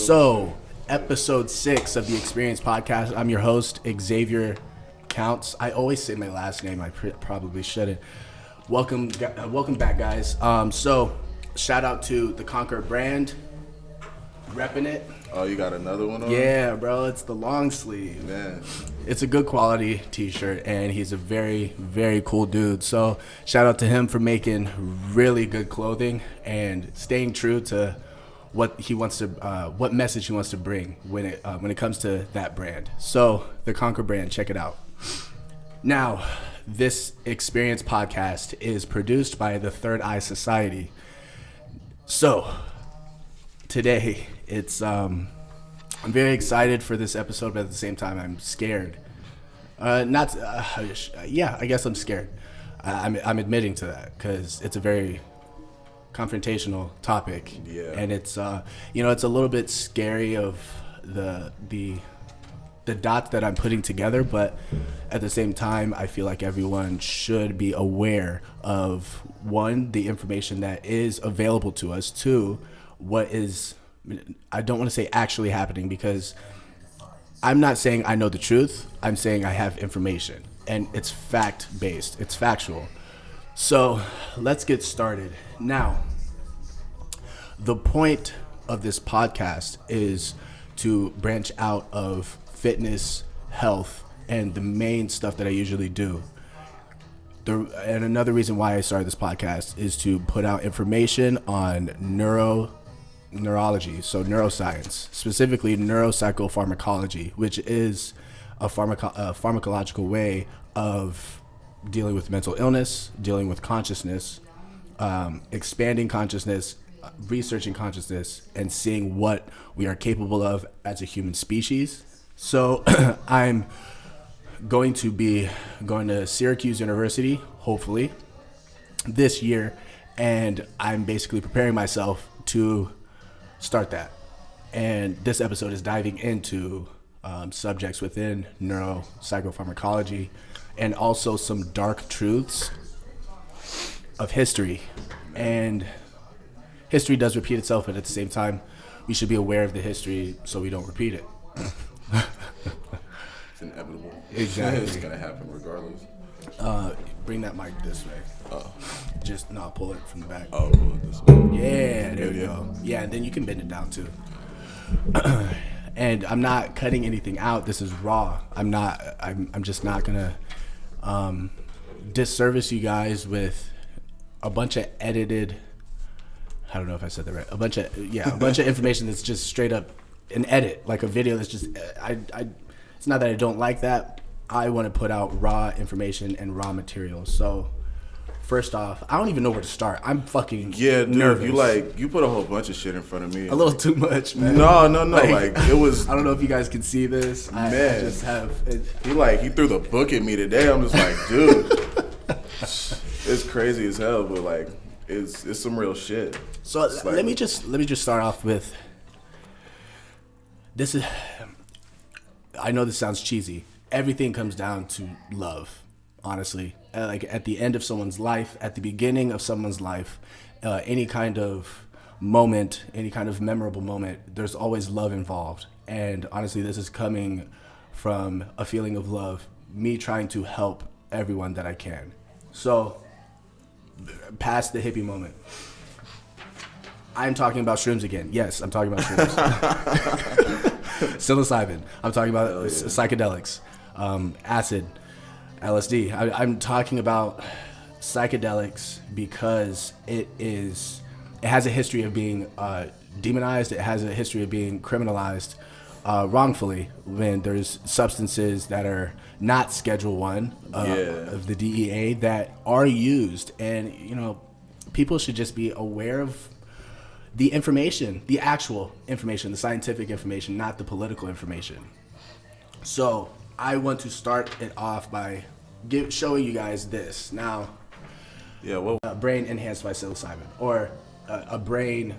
So, episode 6 of the Experience Podcast. I'm your host, Xavier Counts. I always say my last name. I probably shouldn't. Welcome back, guys. So, shout out to the Conquer brand, repping it. Oh, you got another one on? Yeah, bro. It's the long sleeve. Man. It's a good quality t-shirt, and he's a very, very cool dude. So, shout out to him for making really good clothing and staying true to what he wants to, what message he wants to bring when it comes to that brand. So, the Conquer brand, check it out. Now, this Experience Podcast is produced by the Third Eye Society. So, today it's I'm very excited for this episode, but at the same time I'm scared. Yeah, I guess I'm scared. I'm admitting to that because it's a very confrontational topic. Yeah. And it's it's a little bit scary of the dots that I'm putting together, but at the same time I feel like everyone should be aware of, one, the information that is available to us, two, what is, I don't want to say actually happening, because I'm not saying I know the truth. I'm saying I have information, and it's fact-based. It's factual. So let's get started. Now, the point of this podcast is to branch out of fitness, health, and the main stuff that I usually do. And another reason why I started this podcast is to put out information on neurology, so neuroscience, specifically neuropsychopharmacology, which is a pharmacological way of dealing with mental illness, dealing with consciousness, expanding consciousness, researching consciousness, and seeing what we are capable of as a human species. So I'm going to be going to Syracuse University, hopefully, this year, and I'm basically preparing myself to start that. And this episode is diving into subjects within neuropsychopharmacology and also some dark truths of history. And history does repeat itself, but at the same time, we should be aware of the history so we don't repeat it. It's inevitable. Exactly. It's going to happen regardless. Bring that mic this way. Oh. Just not pull it from the back. Oh, pull it this way. Yeah, there we go. Yeah, and then you can bend it down too. And I'm not cutting anything out. This is raw. I'm just not gonna disservice you guys with a bunch of edited. I don't know if I said that right. A bunch of information that's just straight up an edit, like a video that's just. It's not that I don't like that. I want to put out raw information and raw material. So, first off, I don't even know where to start. I'm fucking nervous. You put a whole bunch of shit in front of me. A little too much, man. No. Like it was. I don't know if you guys can see this. Man, I just have. He threw the book at me today. I'm just like, dude, it's crazy as hell, but like, it's some real shit. So like, let me just start off with. This is. I know this sounds cheesy. Everything comes down to love, honestly. Like at the end of someone's life, at the beginning of someone's life, any kind of moment, any kind of memorable moment, there's always love involved. And honestly, this is coming from a feeling of love, me trying to help everyone that I can. So, past the hippie moment, I'm talking about shrooms again. Yes, I'm talking about shrooms. Psyllicybin. I'm talking about psychedelics, acid, LSD. I'm talking about psychedelics because it has a history of being demonized. It has a history of being criminalized wrongfully when there's substances that are not Schedule 1 of the DEA that are used. And, people should just be aware of the information, the actual information, the scientific information, not the political information. So I want to start it off by showing you guys this. Now, a brain enhanced by psilocybin, or a brain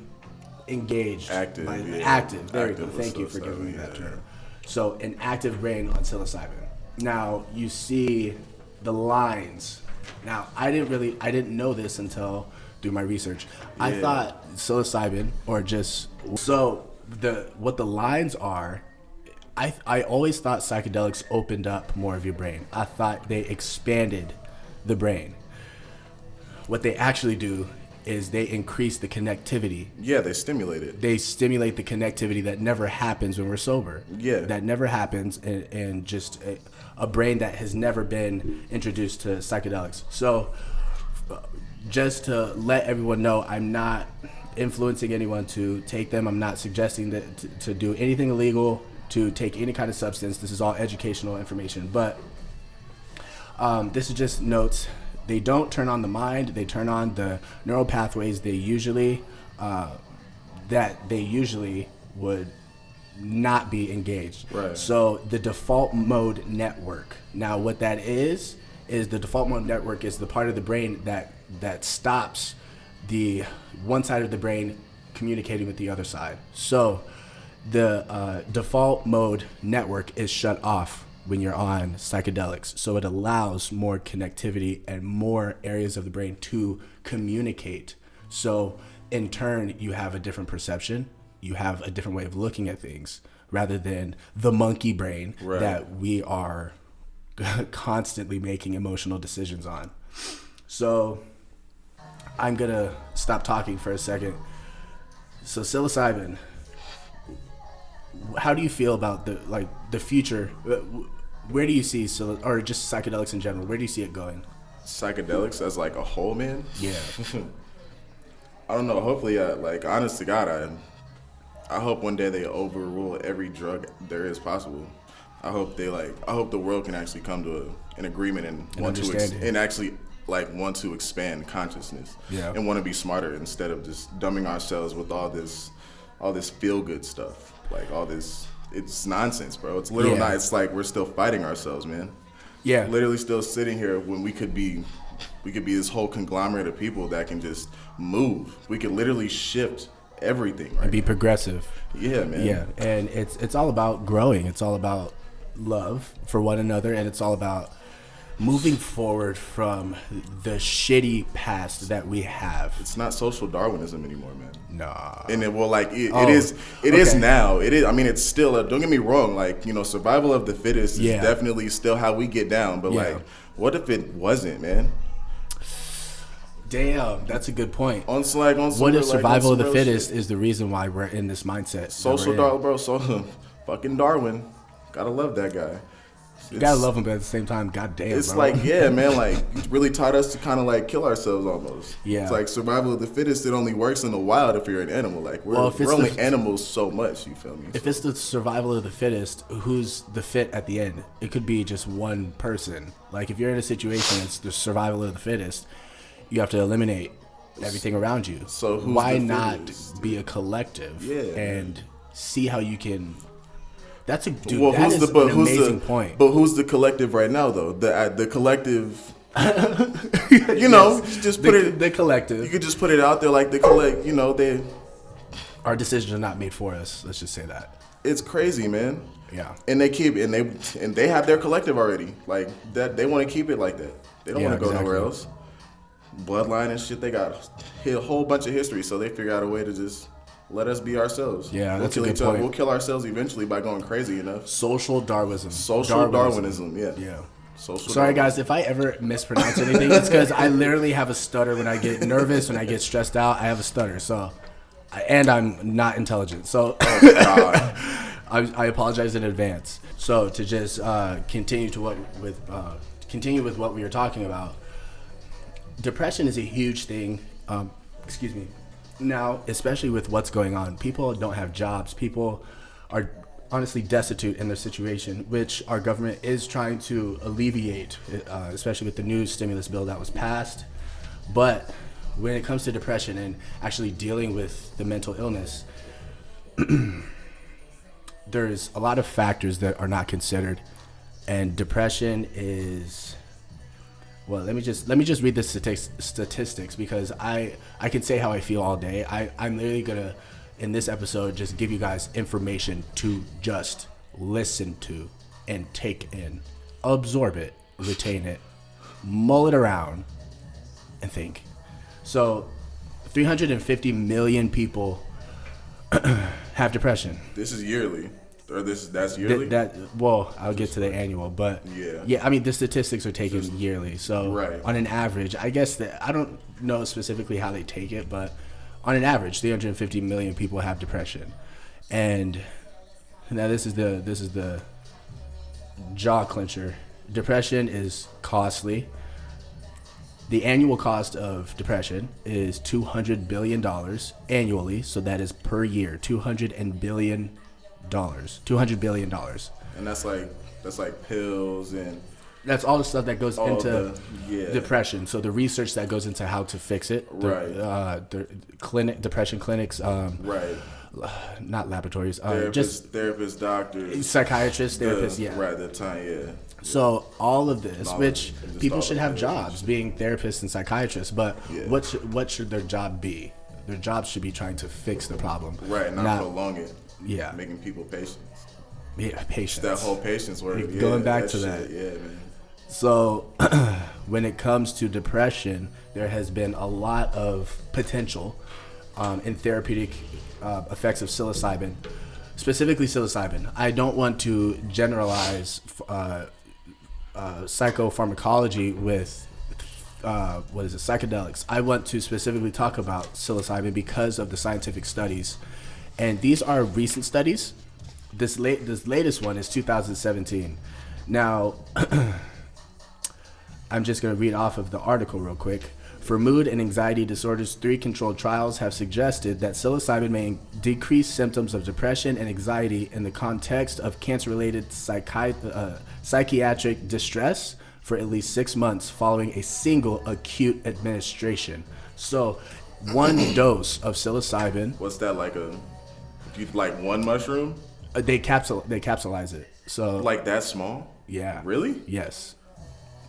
engaged. Active. Active. There you go. Thank you for giving me that term. So an active brain on psilocybin. Now you see the lines. Now I didn't know this until through my research. I thought psilocybin, or just, so what the lines are, I always thought psychedelics opened up more of your brain. I thought they expanded the brain. What they actually do is they increase the connectivity. Yeah, they stimulate it. They stimulate the connectivity that never happens when we're sober. Yeah. That never happens in just a brain that has never been introduced to psychedelics. So just to let everyone know, I'm not influencing anyone to take them. I'm not suggesting that to do anything illegal, to take any kind of substance. This is all educational information. But this is just notes. They don't turn on the mind. They turn on the neural pathways they usually would not be engaged. Right. So the default mode network. Now, what that is the default mode network is the part of the brain that stops the one side of the brain communicating with the other side. So the default mode network is shut off when you're on psychedelics. So it allows more connectivity and more areas of the brain to communicate. So in turn, you have a different perception. You have a different way of looking at things rather than the monkey brain that we are constantly making emotional decisions on. So I'm gonna stop talking for a second. So psilocybin, how do you feel about the future? Where do you see or just psychedelics in general? Where do you see it going? Psychedelics as like a whole, man? Yeah. I don't know. Hopefully, honest to God, I hope one day they overrule every drug there is possible. I hope the world can actually come to an agreement and want to expand consciousness. Yeah. And want to be smarter instead of just dumbing ourselves with all this feel good stuff. Like all this, it's nonsense, bro. It's literally not. It's like we're still fighting ourselves, man. Yeah. Literally still sitting here when we could be this whole conglomerate of people that can just move. We could literally shift everything, right? And be progressive. Yeah, man. Yeah, and it's all about growing. It's all about love for one another, and it's all about moving forward from the shitty past that we have. It's not social Darwinism anymore, man. Nah. And it is now. It is. I mean, it's still. Don't get me wrong. Survival of the fittest is definitely still how we get down. But what if it wasn't, man? Damn, that's a good point. What if survival of the fittest is the reason why we're in this mindset? Social Darwin, bro. So fucking Darwin. Gotta love that guy. You gotta love him, but at the same time, goddamn, it's bro. Man, he really taught us to kind of kill ourselves almost. Yeah. It's like survival of the fittest. It only works in the wild if you're an animal. We're only animals so much. You feel me? If it's the survival of the fittest, who's the fit at the end? It could be just one person. Like if you're in a situation, it's the survival of the fittest. You have to eliminate everything around you. So why not be a collective and see how you can? That's an amazing point. But who's the collective right now, though? The collective, just put it. The collective. You could just put it out there like they. Our decisions are not made for us. Let's just say that. It's crazy, man. Yeah. And they have their collective already. Like that, they want to keep it like that. They don't want to go nowhere else. Bloodline and shit. They got a whole bunch of history, so they figure out a way to just. Let us be ourselves. Yeah, that's a good point. We'll kill ourselves eventually by going crazy enough. Social Darwinism. Yeah. Sorry, guys, if I ever mispronounce anything, it's because I literally have a stutter when I get nervous, when I get stressed out. I have a stutter, and I'm not intelligent. So I apologize in advance. So to just continue with what we were talking about, depression is a huge thing. Excuse me. Now, especially with what's going on, people don't have jobs. People are honestly destitute in their situation, which our government is trying to alleviate, especially with the new stimulus bill that was passed. But when it comes to depression and actually dealing with the mental illness, there's a lot of factors that are not considered, and depression is. Well, let me just read the statistics because I can say how I feel all day. I'm literally gonna, in this episode, just give you guys information to just listen to and take in, absorb it, retain it, mull it around, and think. So, 350 million people have depression. This is yearly, or that's yearly. I'll get to the annual, but yeah. I mean the statistics are taken yearly, so right. On an average, I guess that I don't know specifically how they take it, but on an average, 350 million people have depression, and now this is the jaw clincher. Depression is costly. The annual cost of depression is $200 billion annually, so that is per year, $200 billion. And that's like pills and that's all the stuff that goes into depression. So the research that goes into how to fix it, the depression clinics, right. Not laboratories, therapists, doctors, psychiatrists, therapists, right, the time, yeah. So all of this, which people should have jobs, being therapists and psychiatrists, but what should their job be? Their job should be trying to fix the problem, right? Not prolong it. Yeah, making people patient. Yeah, patience. That whole patience work. Going back to that. Yeah, man. So when it comes to depression, there has been a lot of potential in therapeutic effects of psilocybin, specifically psilocybin. I don't want to generalize psychopharmacology with psychedelics. I want to specifically talk about psilocybin because of the scientific studies, and these are recent studies. This latest one is 2017. Now, I'm just going to read off of the article real quick. For mood and anxiety disorders, 3 controlled trials have suggested that psilocybin may decrease symptoms of depression and anxiety in the context of cancer-related psychiatric distress for at least 6 months following a single acute administration. So, 1 dose of psilocybin. What's that like like one mushroom? They capsulize it. So like that small? Yeah. Really? Yes.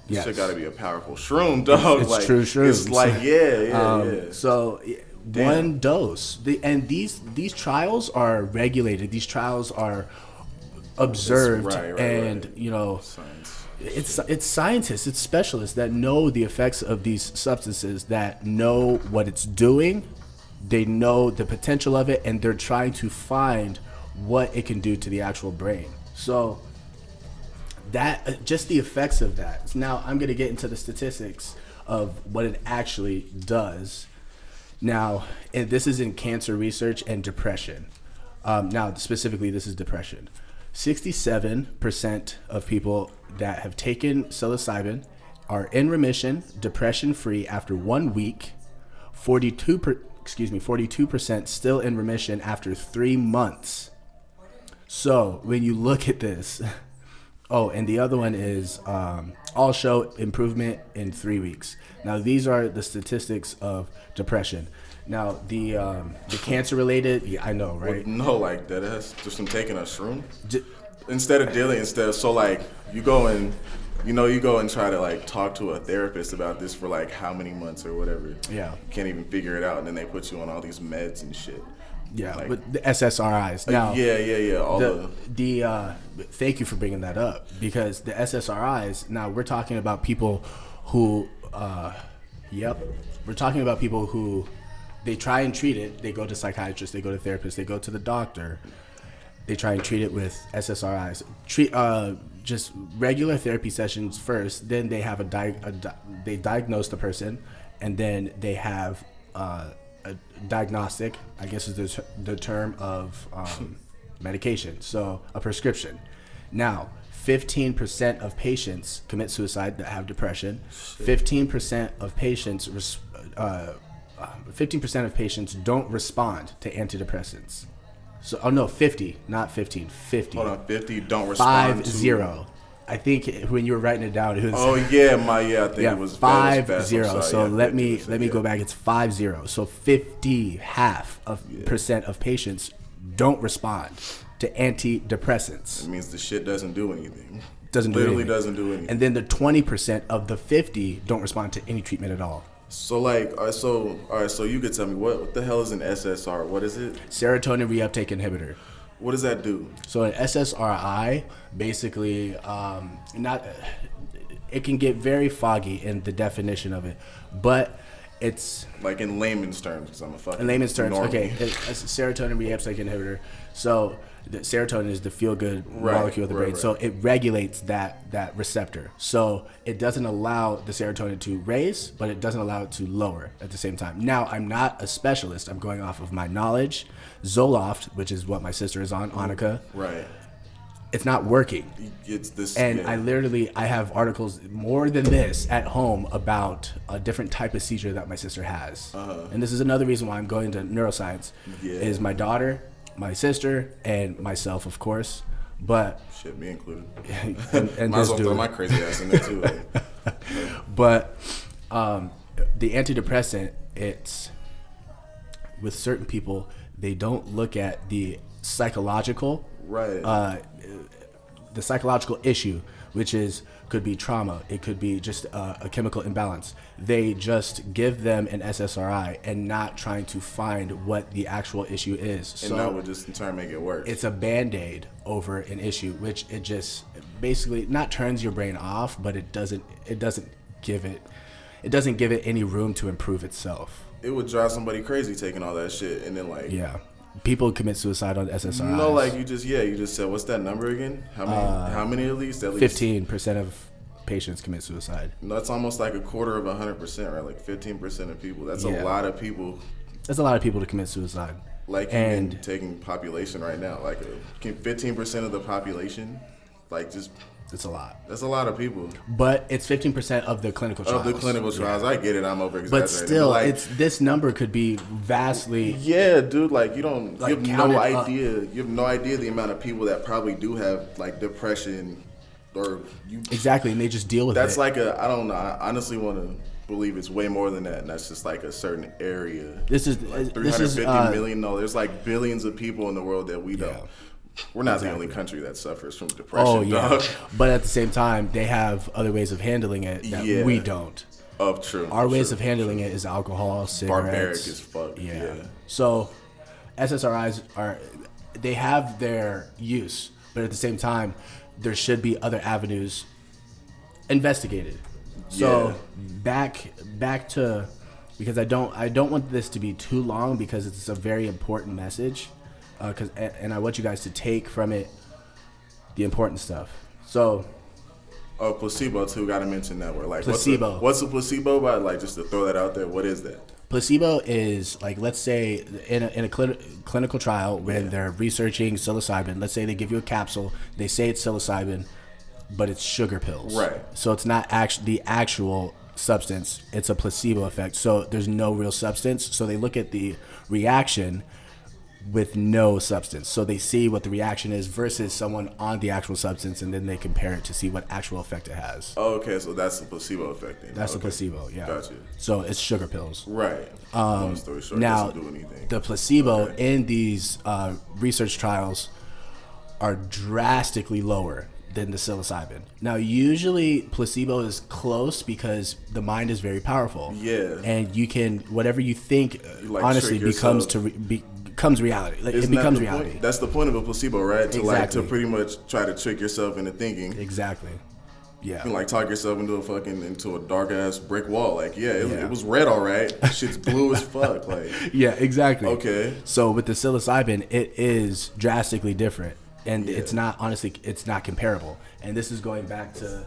Yes. Shit got to be a powerful shroom, dog. It's like, true shrooms. It's like yeah. So damn. 1 dose. And these trials are regulated. These trials are observed, and you know, science. It's scientists, it's specialists that know the effects of these substances, that know what it's doing. They know the potential of it, and they're trying to find what it can do to the actual brain. So that just the effects of that. Now I'm going to get into the statistics of what it actually does. Now, and this is in cancer research and depression. Now, specifically, this is depression. 67% of people that have taken psilocybin are in remission, depression-free after 1 week. 42% still in remission after 3 months. So when you look at this, and the other one is all show improvement in 3 weeks. Now these are the statistics of depression. Now the cancer related, I know, right? No, like that is just from taking a shroom. So like you go and try to like talk to a therapist about this for like how many months or whatever. Yeah. You can't even figure it out, and then they put you on all these meds and shit. Yeah, like, but the SSRIs. Now, thank you for bringing that up, because the SSRIs. Now we're talking about people who, we're talking about people who, they try and treat it. They go to psychiatrists, they go to therapists, they go to the doctor. They try and treat it with SSRIs. Just regular therapy sessions first. Then they have they diagnose the person, and then they have a diagnostic, I guess is the term of medication. So a prescription. Now, 15% of patients commit suicide that have depression. 15% of patients 15% of patients don't respond to antidepressants. So, 50, not 15, 50. Hold on, 50 don't respond 50. I think when you were writing it down, it was. I think it was 50. So let me go back. It's 50. So 50% of patients don't respond to antidepressants. It means the shit doesn't do anything. Doesn't do anything. And then the 20% of the 50 don't respond to any treatment at all. So like, so you could tell me what the hell is an SSR? What is it? Serotonin reuptake inhibitor. What does that do? So an SSRI, basically, it can get very foggy in the definition of it, but It's like in layman's terms, because I'm a fucking in layman's terms. normal. Okay, it's a serotonin reuptake inhibitor. So the serotonin is the feel-good molecule of the brain. Right. So it regulates that receptor. So it doesn't allow the serotonin to raise, but it doesn't allow it to lower at the same time. Now, I'm not a specialist. I'm going off of my knowledge. Zoloft, which is what my sister is on, Annika. Right. It's not working. It's this, and yeah. I have articles more than this at home about a different type of seizure that my sister has. And this is another reason why I'm going to neuroscience. Is my daughter, my sister, and myself, of course. But shit, me included. and might as well throw my crazy ass in there too. But the antidepressant, it's with certain people, they don't look at the psychological. Right. The psychological issue, which could be trauma, it could be just a chemical imbalance. They just give them an SSRI and not trying to find what the actual issue is. And that would just in turn make it worse. It's a Band-Aid over an issue, which it just basically not turns your brain off, but it doesn't give it any room to improve itself. It would drive somebody crazy taking all that shit, and then like people commit suicide on SSRIs. No, like you just said, what's that number again? How many at least? 15% of patients commit suicide. No, that's almost like 100%, right? Like 15% of people. That's a lot of people. That's a lot of people to commit suicide. Like and taking population right now, like 15% of the population, like just. It's a lot. That's a lot of people. But it's 15% of the clinical trials. Of the clinical trials. I get it. I'm over-exaggerating. But still, like, this number could be vastly... Yeah, dude. Like, you have no idea. You have no idea the amount of people that probably do have, like, depression or... Exactly, and they just deal with it. That's like I don't know. I honestly want to believe it's way more than that, and that's just like a certain area. This is... Like 350 million. No, there's like billions of people in the world that we don't... We're not the only country that suffers from depression. Oh, yeah. Dog. But at the same time, they have other ways of handling it that we don't. True. Our ways of handling it is alcohol, cigarettes. Barbaric as fuck. Yeah. So SSRIs they have their use, but at the same time, there should be other avenues investigated. So back to, because I don't want this to be too long because it's a very important message. And I want you guys to take from it the important stuff. So, placebo too. Got to mention that word. Like placebo. What's a placebo? By like just to throw that out there. What is that? Placebo is like, let's say in a clinical trial when they're researching psilocybin. Let's say they give you a capsule. They say it's psilocybin, but it's sugar pills. Right. So it's not the actual substance. It's a placebo effect. So there's no real substance. So they look at the reaction with no substance. So they see what the reaction is versus someone on the actual substance, and then they compare it to see what actual effect it has. Oh, okay. So that's the placebo effect then. That's the placebo, yeah. Gotcha. So it's sugar pills. Right. Long story short, now, doesn't do anything. the placebo in these research trials are drastically lower than the psilocybin. Now, usually placebo is close because the mind is very powerful. Yeah. And you can, whatever you think, like honestly becomes reality. Like, it becomes reality. Point? That's the point of a placebo, right? Exactly. To pretty much try to trick yourself into thinking. Exactly. Yeah. You can like talk yourself into a dark ass brick wall. Like, it was red, all right. Shit's blue as fuck. Like, yeah, exactly. Okay. So with the psilocybin, it is drastically different, and it's not comparable. And this is going back to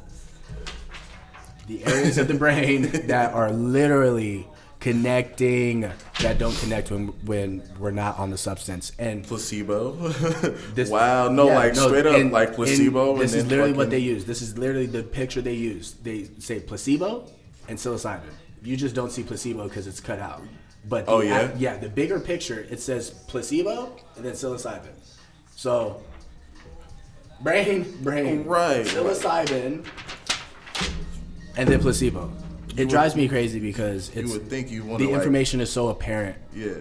the areas of the brain that are literally connecting that don't connect when we're not on the substance. And placebo. Straight up like placebo. This is literally what they use. This is literally the picture they use. They say placebo and psilocybin. You just don't see placebo because it's cut out. But the bigger picture, it says placebo and then psilocybin. So brain, right, psilocybin, and then placebo. It drives me crazy because you would think you want the information is so apparent. Yeah.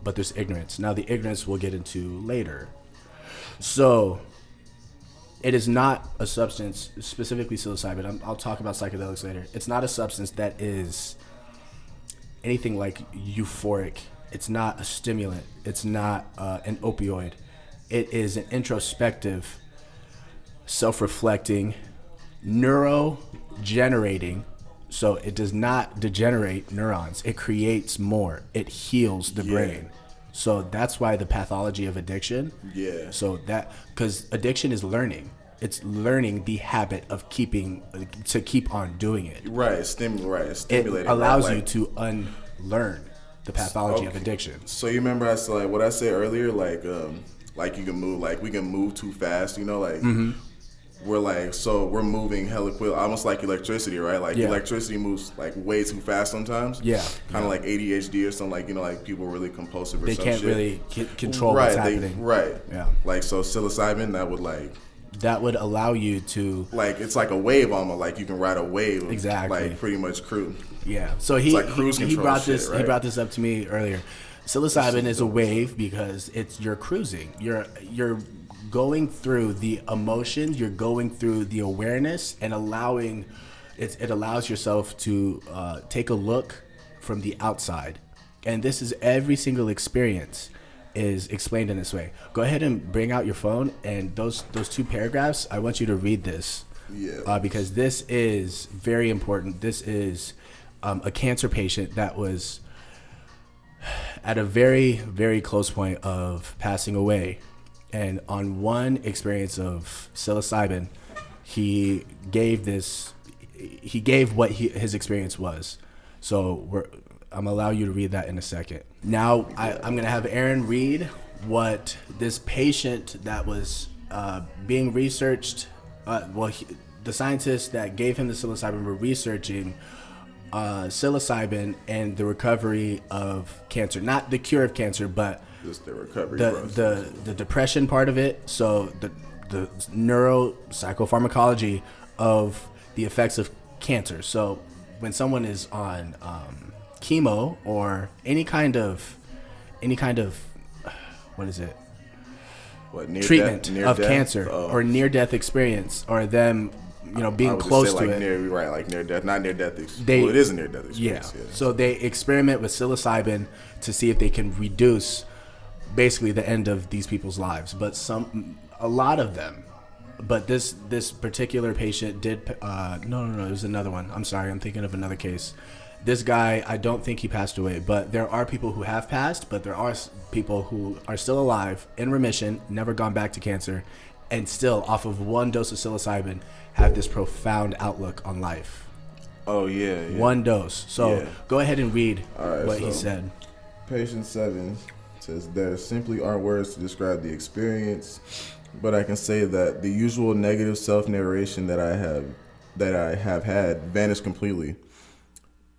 But there's ignorance. Now the ignorance we'll get into later. So it is not a substance, specifically psilocybin. I'll talk about psychedelics later. It's not a substance that is anything like euphoric. It's not a stimulant. It's not an opioid. It is an introspective, self-reflecting, neuro-generating So it does not degenerate neurons. It creates more. It heals the brain. So that's why the pathology of addiction. Yeah. So that, because addiction is learning. It's learning the habit of keep on doing it. Right. Stimulating. It allows you to unlearn the pathology of addiction. So you remember I said, like, what I said earlier, like you can move, like we can move too fast, you know, like we're moving hella quick, almost like electricity, right? Like electricity moves like way too fast sometimes. Yeah. Kind of like ADHD or something, like, you know, like people really compulsive or something. They can't really control what's happening. Yeah. Like, so psilocybin, that would allow you to, like, it's like a wave almost, like you can ride a wave. Exactly. Like pretty much cruise. Yeah. So he brought this up to me earlier. Psilocybin is a wave because you're cruising. You're going through the emotions, you're going through the awareness, and it allows yourself to take a look from the outside. And this is every single experience is explained in this way. Go ahead and bring out your phone, and those 2 paragraphs, I want you to read this. Yeah. Because this is very important. This is a cancer patient that was at a very, very close point of passing away. And on one experience of psilocybin, he gave what his experience was. So I'm gonna allow you to read that in a second. Now I'm gonna have Aaron read what this patient that was being researched. The scientists that gave him the psilocybin were researching psilocybin and the recovery of cancer, not the cure of cancer, but just the recovery, the depression part of it. So the neuropsychopharmacology of the effects of cancer. So when someone is on chemo or any kind of what is it? Treatment of cancer or near-death experience, or them, being close to it. Like near death, not near death. It is a near death experience. Yeah. So they experiment with psilocybin to see if they can reduce basically the end of these people's lives. But a lot of them. But this particular patient did. No, it was another one. I'm sorry, I'm thinking of another case. This guy, I don't think he passed away, but there are people who have passed, but there are people who are still alive, in remission, never gone back to cancer, and still, off of 1 dose of psilocybin, have this profound outlook on life. Oh, yeah. 1 dose. So go ahead and read what he said. Patient 7 says, there simply aren't words to describe the experience, but I can say that the usual negative self-narration that I have had vanished completely.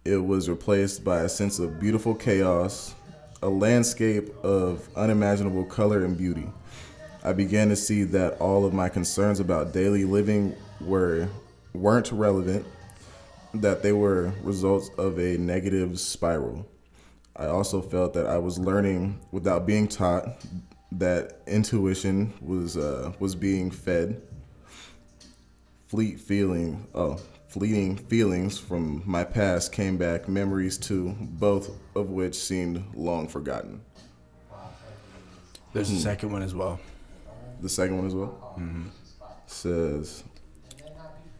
It was replaced by a sense of beautiful chaos, a landscape of unimaginable color and beauty. I began to see that all of my concerns about daily living weren't relevant, that they were results of a negative spiral. I also felt that I was learning without being taught, that intuition was being fed. Fleeting feelings from my past came back, memories too, both of which seemed long forgotten. There's a second one as well. The second one as well? Mm-hmm. Says,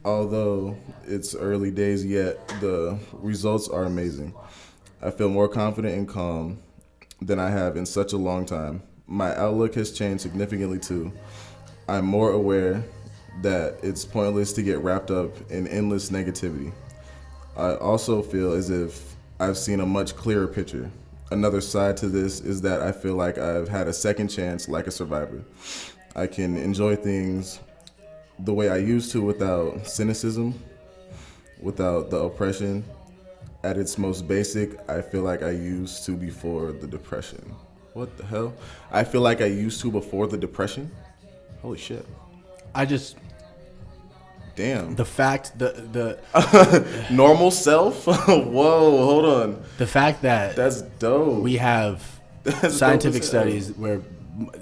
although it's early days yet, the results are amazing. I feel more confident and calm than I have in such a long time. My outlook has changed significantly too. I'm more aware that it's pointless to get wrapped up in endless negativity. I also feel as if I've seen a much clearer picture. Another side to this is that I feel like I've had a second chance like a survivor. I can enjoy things the way I used to without cynicism, without the oppression. At its most basic, I feel like I used to before the depression. What the hell? I feel like I used to before the depression? Holy shit. Damn. The fact, the normal self? Whoa, hold on. The fact that that's dope. We have scientific studies where,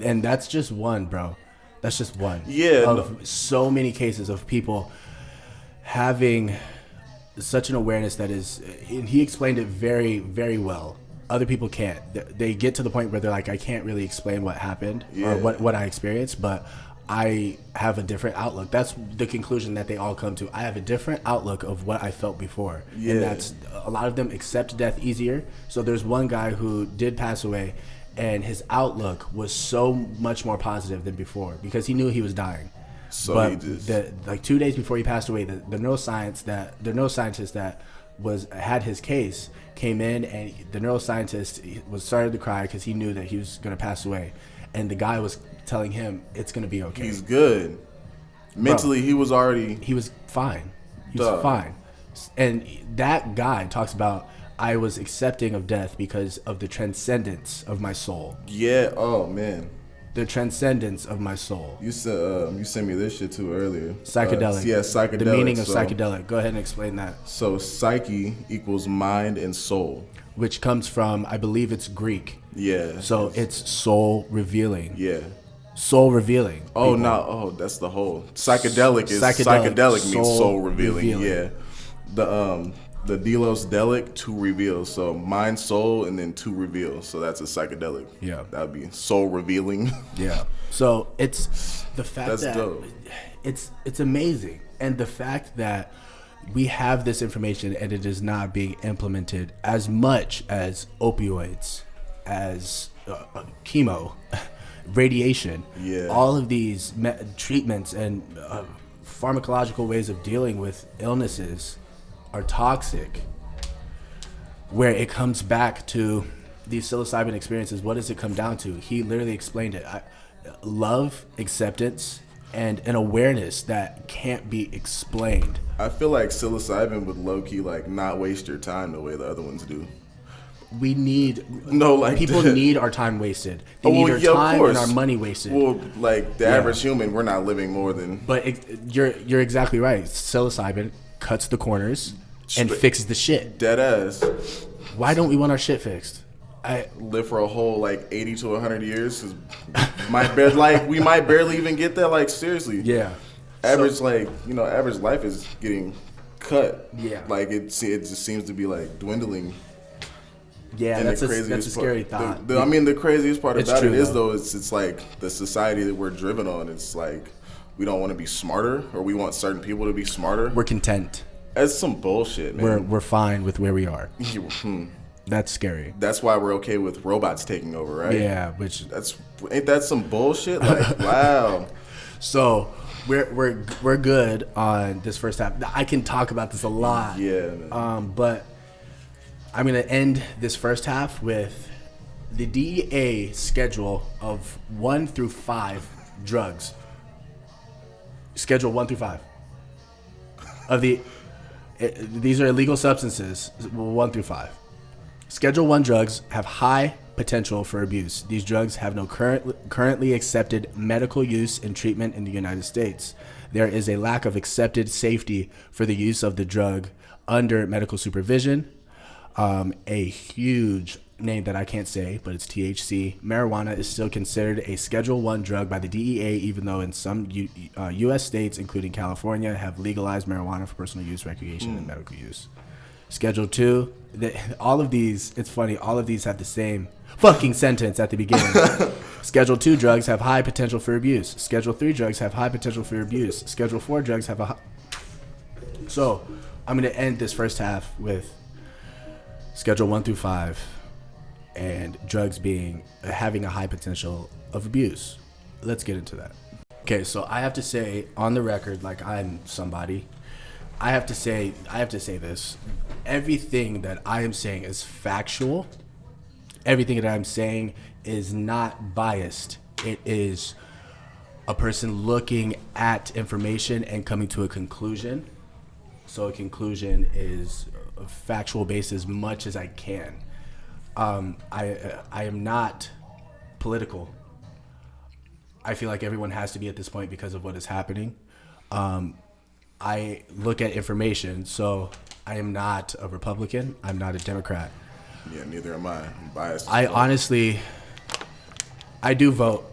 and that's just one, bro. That's just one. Yeah. Of so many cases of people having such an awareness that is, and he explained it very, very well. Other people can't. They get to the point where they're like, I can't really explain what happened or what I experienced, but I have a different outlook. That's the conclusion that they all come to. I have a different outlook of what I felt before. Yeah. And that's, a lot of them accept death easier. So there's one guy who did pass away, and his outlook was so much more positive than before because he knew he was dying. So but he just... like 2 days before he passed away, the neuroscientist that had his case came in, and the neuroscientist was started to cry because he knew that he was going to pass away, and the guy was telling him it's going to be okay. He's good. Mentally, Bro, he was fine. He was fine. And that guy talks about, I was accepting of death because of the transcendence of my soul. Yeah. Oh man. The transcendence of my soul. You sent me this shit too earlier. Psychedelic. Yeah, psychedelic. The meaning of psychedelic. Go ahead and explain that. So psyche equals mind and soul, which comes from, I believe it's Greek. Yeah. So it's soul revealing. Yeah. Soul revealing. Oh people. no! Oh, that's the whole psychedelic means soul revealing. Yeah. The delos delic, to reveal. So mind, soul, and then to reveal. So that's a psychedelic. Yeah. That'd be soul revealing. Yeah. So it's the fact that's that dope. It's amazing, and the fact that we have this information and it is not being implemented as much as opioids, as chemo, radiation. Yeah. All of these treatments and pharmacological ways of dealing with illnesses are toxic, where it comes back to these psilocybin experiences. What does it come down to? He literally explained it. Love, acceptance, and an awareness that can't be explained. I feel like psilocybin would low-key like not waste your time the way the other ones do. We need people need our time wasted. They need our time and our money wasted. Well, like the average human, we're not living more than. But you're exactly right. Psilocybin cuts the corners and fixes the shit. Dead ass. Why don't we want our shit fixed? I live for a whole like 80 to 100 years. We might barely even get that. Like seriously. Yeah. Average average life is getting cut. Yeah. Like it just seems to be like dwindling. Yeah, and that's a scary thought. The craziest part about it is though. it's like the society that we're driven on. It's like we don't want to be smarter, or we want certain people to be smarter. We're content. That's some bullshit, man. We're fine with where we are. That's scary. That's why we're okay with robots taking over, right? Yeah, ain't that some bullshit? Like, wow. So we're good on this first half. I can talk about this a lot. Yeah, man. But I'm gonna end this first half with the DEA schedule of 1 through 5 drugs. Schedule 1 through 5 of these are illegal substances. 1 through 5. Schedule 1 drugs have high potential for abuse. These drugs have no currently accepted medical use and treatment in the United States. There is a lack of accepted safety for the use of the drug under medical supervision. A huge name that I can't say, but it's THC. Marijuana is still considered a Schedule 1 drug by the DEA, even though in some U.S. states, including California, have legalized marijuana for personal use, recreation, and medical use. Schedule 2, all of these, it's funny, all of these have the same fucking sentence at the beginning. Schedule 2 drugs have high potential for abuse. Schedule 3 drugs have high potential for abuse. Schedule 4 drugs have a So, I'm going to end this first half with Schedule 1 through 5 and drugs having a high potential of abuse. Let's get into that. Okay, so I have to say on the record, like I'm somebody, I have to say this. Everything that I am saying is factual. Everything that I'm saying is not biased. It is a person looking at information and coming to a conclusion. So a conclusion is a factual base as much as I can. I am not political. I feel like everyone has to be at this point because of what is happening. I look at information, so I am not a Republican. I'm not a Democrat. Yeah, neither am I. I'm biased. Honestly, I do vote.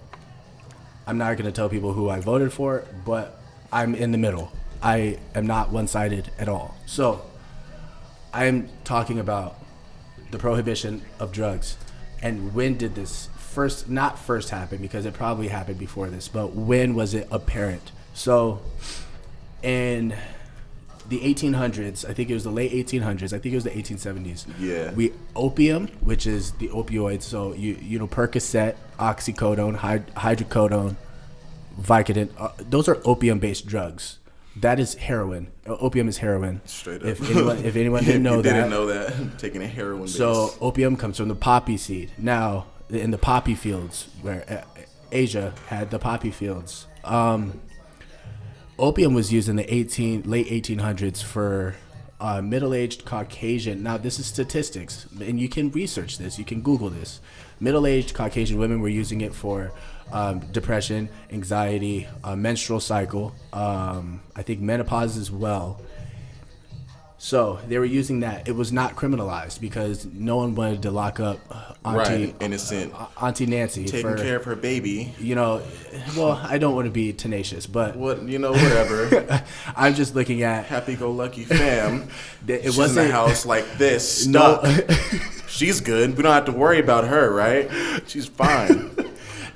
I'm not going to tell people who I voted for, but I'm in the middle. I am not one-sided at all. So I'm talking about the prohibition of drugs And when did this not first happen, because it probably happened before this, but when was it apparent? So in the 1800s, I think it was the late 1800s, I think it was the 1870s. Yeah. Opium, which is the opioid, so you know, Percocet, oxycodone, hydrocodone, Vicodin, those are opium-based drugs. That is heroin. Opium is heroin. Straight up. If anyone didn't know that. Didn't know that. Taking a heroin base. So opium comes from the poppy seed. Now, in the poppy fields, where Asia had the poppy fields, opium was used in the late 1800s for middle-aged Caucasian. Now, this is statistics, and you can research this. You can Google this. Middle-aged Caucasian women were using it for depression, anxiety, menstrual cycle, I think menopause as well. So they were using that. It was not criminalized because no one wanted to lock up innocent Auntie Nancy taking care of her baby. You know, well, I don't want to be tenacious, but whatever. I'm just looking at happy-go-lucky fam. She's in the house like this, stuck. No. She's good. We don't have to worry about her, right? She's fine.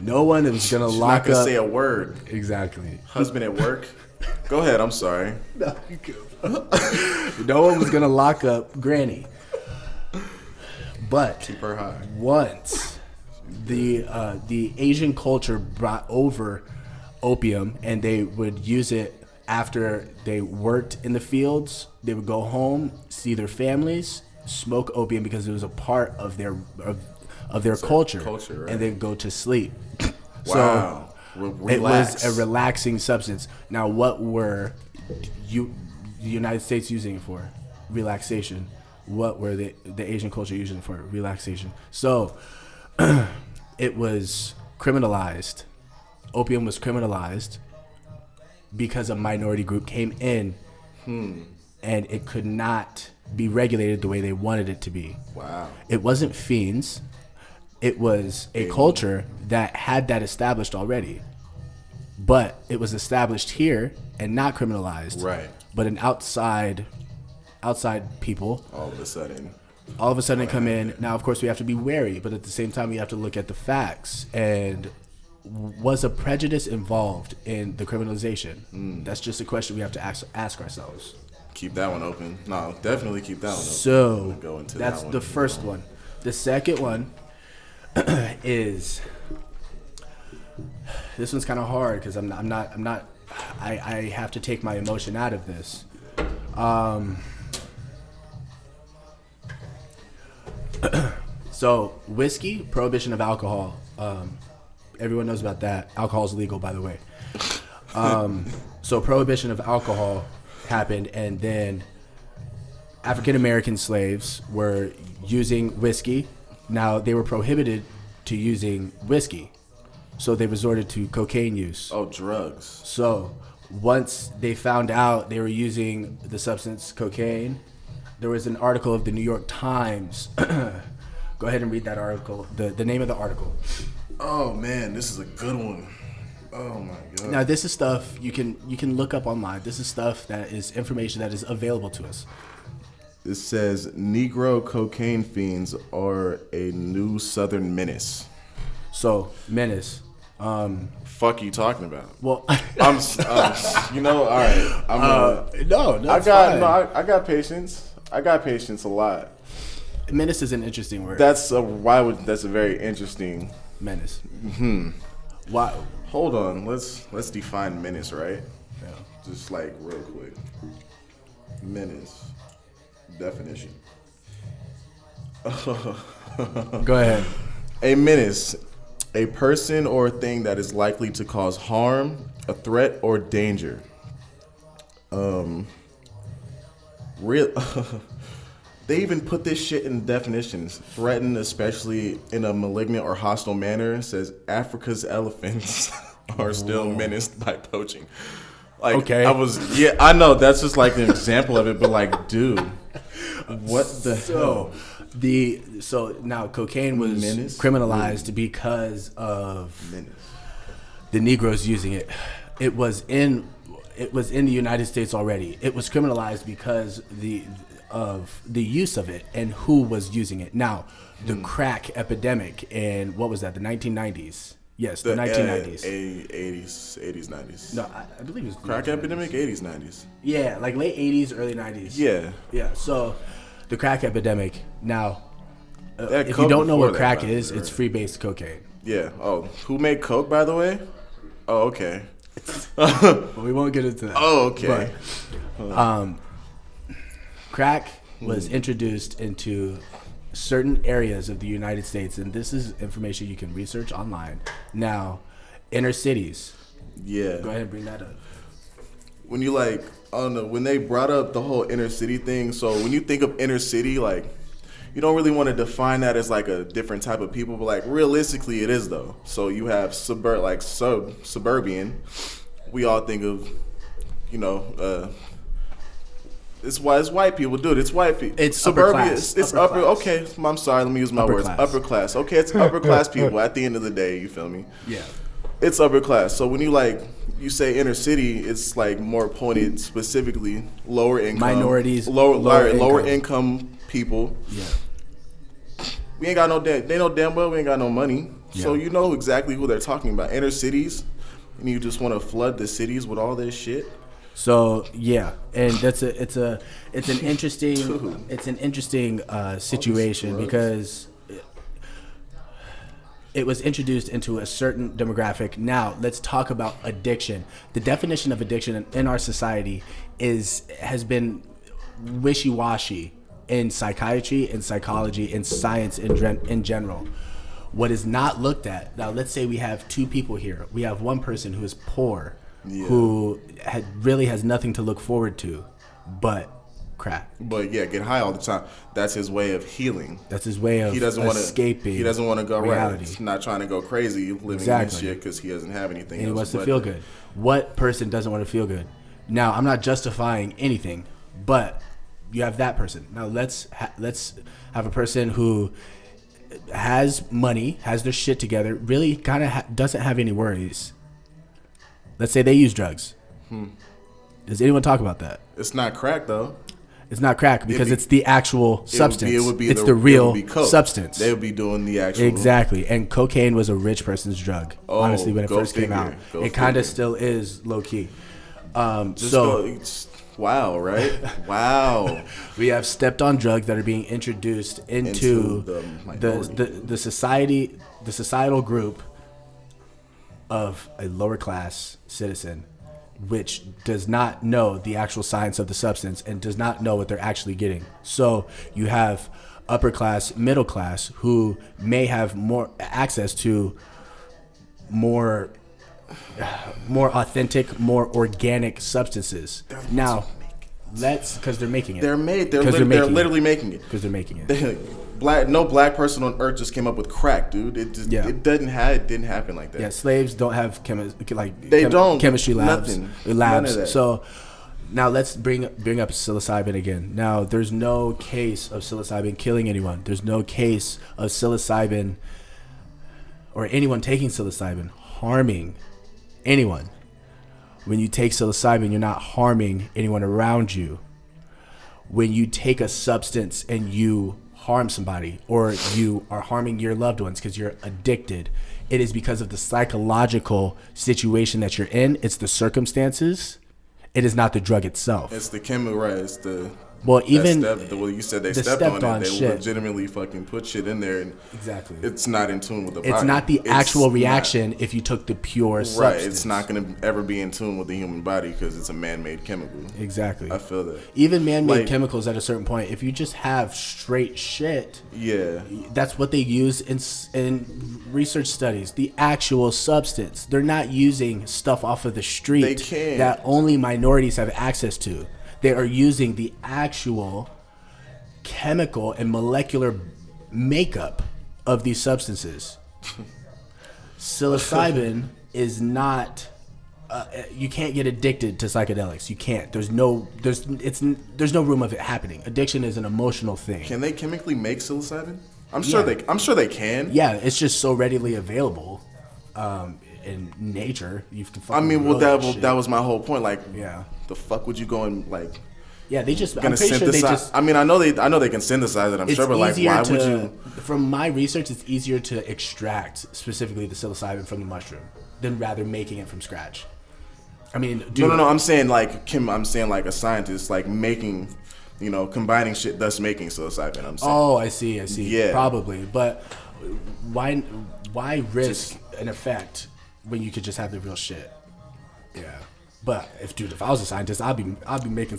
No one was gonna lock up. Not gonna say a word. Exactly. Husband at work. Go ahead. I'm sorry. No, you good. No one was gonna lock up Granny. But keep her high. Once the Asian culture brought over opium, and they would use it after they worked in the fields, they would go home, see their families, smoke opium because it was a part of their culture, right? And then go to sleep. Wow. So it was a relaxing substance. Now, what were the United States using it for? Relaxation. What were the Asian culture using it for? Relaxation. So it was criminalized. Opium was criminalized because a minority group came in and it could not be regulated the way they wanted it to be. Wow. It wasn't fiends. It was a culture that had that established already. But it was established here and not criminalized. Right. But an outside people all of a sudden come in. Now, of course, we have to be wary, but at the same time, we have to look at the facts. And was a prejudice involved in the criminalization? That's just a question we have to ask ourselves. Keep that one open. No, definitely keep that one open. So that's the first one. The second one is, this one's kind of hard because I have to take my emotion out of this. So whiskey, prohibition of alcohol. Everyone knows about that. Alcohol is legal, by the way. So prohibition of alcohol happened, and then African American slaves were using whiskey. Now they were prohibited to using whiskey, so they resorted to cocaine use. Oh, drugs. So once they found out they were using the substance cocaine, there was an article of the New York Times. Go ahead and read that article. The name of the article. Oh man, this is a good one. Oh my god. Now this is stuff you can look up online. This is stuff that is information that is available to us. It says Negro cocaine fiends are a new Southern menace. So menace. Fuck you talking about? Well, I'm all right. No, I got patience. I got patience a lot. Menace is an interesting word. That's a very interesting menace. Why? Hold on. Let's define menace, right? Yeah. Just like real quick. Menace. Definition. Go ahead. A menace, a person or a thing that is likely to cause harm, a threat or danger. They even put this shit in definitions. Threaten, especially in a malignant or hostile manner, says Africa's elephants are still menaced by poaching. Like, okay. I know that's just like an example of it, but like, dude, what the hell? So now cocaine was criminalized because of the Negroes using it. It was in the United States already. It was criminalized because of the use of it and who was using it. Now, the crack epidemic in, what was that, the 1990s? Yes, the 1990s. 80s, 90s. No, I believe it was Crack epidemic, 80s, 90s. Yeah, like late 80s, early 90s. Yeah. Yeah, so the crack epidemic. Now, if you don't know what crack is, it's free-based cocaine. Yeah. Oh, who made coke, by the way? Oh, okay. But we won't get into that. Oh, okay. But, crack was introduced into certain areas of the United States, and this is information you can research online. Now, inner cities. Yeah. Go ahead and bring that up. When you I don't know, when they brought up the whole inner city thing, so when you think of inner city, like, you don't really want to define that as like a different type of people, but like realistically it is though. So you have suburban. We all think of, it's white people, dude. It's white people. It's suburbia. It's upper. class. Okay, I'm sorry. Let me use my words. Class. Upper class. Okay, it's upper class people. At the end of the day, you feel me? Yeah. It's upper class. So when you say inner city, it's like more pointed specifically lower income minorities, lower income people. Yeah. We ain't got no damn. They know damn well we ain't got no money. Yeah. So you know exactly who they're talking about. Inner cities, and you just want to flood the cities with all this shit. So yeah, and it's an interesting situation because it was introduced into a certain demographic. Now let's talk about addiction. The definition of addiction in our society has been wishy-washy in psychiatry, in psychology, in science in general. What is not looked at, now let's say we have two people here. We have one person who is poor, who really has nothing to look forward to but crack. But yeah, get high all the time. That's his way of healing. That's his way of escaping. He doesn't want to go reality. Right. He's not trying to go crazy living in shit because he doesn't have anything and else. He wants to feel good. What person doesn't want to feel good? Now, I'm not justifying anything, but you have that person. Now let's have a person who has money, has their shit together, really kind of doesn't have any worries. Let's say they use drugs. Does anyone talk about that? It's not crack though. It's not crack because it's the actual substance. It's the real real substance. They would be doing the actual. Exactly. And cocaine was a rich person's drug. Honestly, when it first came out, it kind of still is low key. Wow, right? Wow. We have stepped on drugs that are being introduced into the societal group of a lower class citizen, which does not know the actual science of the substance and does not know what they're actually getting. So you have upper class, middle class, who may have more access to more authentic, more organic substances. Now, because they're making it. They're literally making it. Because they're making it. No black person on earth just came up with crack, dude. It didn't happen like that. Yeah, slaves don't have chemistry labs. Nothing. None of that. So now let's bring up psilocybin again. Now there's no case of psilocybin killing anyone. There's no case of psilocybin or anyone taking psilocybin harming anyone. When you take psilocybin, you're not harming anyone around you. When you take a substance and you harm somebody or you are harming your loved ones because you're addicted, it is because of the psychological situation that you're in. It's the circumstances. It is not the drug itself. It's the chemical, right? It's the you said they stepped on it. They shit. Legitimately fucking put shit in there, and exactly, it's not in tune with the body. It's not the actual reaction if you took the pure substance. Right, it's not going to ever be in tune with the human body because it's a man-made chemical. Exactly, I feel that. Even man-made chemicals at a certain point, if you just have straight shit, that's what they use in research studies. The actual substance. They're not using stuff off of the street that only minorities have access to. They are using the actual chemical and molecular makeup of these substances. Psilocybin is not. You can't get addicted to psychedelics. You can't. There's no room of it happening. Addiction is an emotional thing. Can they chemically make psilocybin? I'm sure they can. Yeah, it's just so readily available. In nature, you can. That was my whole point. Like, the fuck would you go and Yeah, they just. gonna I'm pretty synthesize. sure they just. I mean, I know they can synthesize it. I'm sure, but like, why would you? From my research, it's easier to extract specifically the psilocybin from the mushroom than rather making it from scratch. I mean, No. I'm saying like Kim. I'm saying like a scientist like making, combining shit, thus making psilocybin. I'm saying. Oh, I see. Yeah. Probably, but why risk an effect when you could just have the real shit? Yeah. But if I was a scientist, I'd be making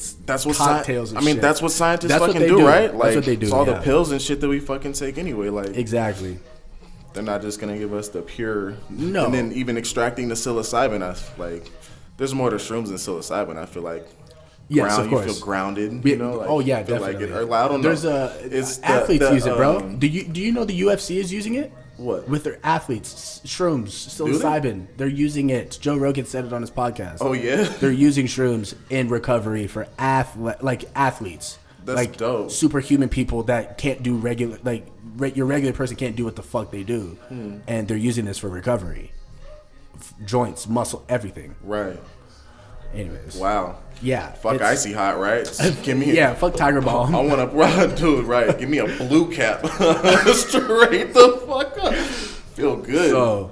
cocktails and shit. That's what scientists fucking do, right? Like, that's what they do. It's all the pills and shit that we fucking take anyway. Like, exactly. They're not just gonna give us the pure. No. And then even extracting the psilocybin, there's more to shrooms than psilocybin. I feel like. Yes, of course. You feel grounded. Definitely. I don't know. There's athletes use it, bro. Do you know the UFC is using it? What? With their athletes, shrooms, psilocybin. They're using it. Joe Rogan said it on his podcast. Oh yeah. They're using shrooms in recovery for athletes. That's dope. Superhuman people that can't do your regular person can't do what the fuck they do, and they're using this for recovery. Joints, muscle, everything. Right. Anyways. Wow. Yeah. Fuck icy hot, right? Give me fuck Tiger Balm. I want to dude, right? Give me a blue cap. Straight the fuck up. Feel good. So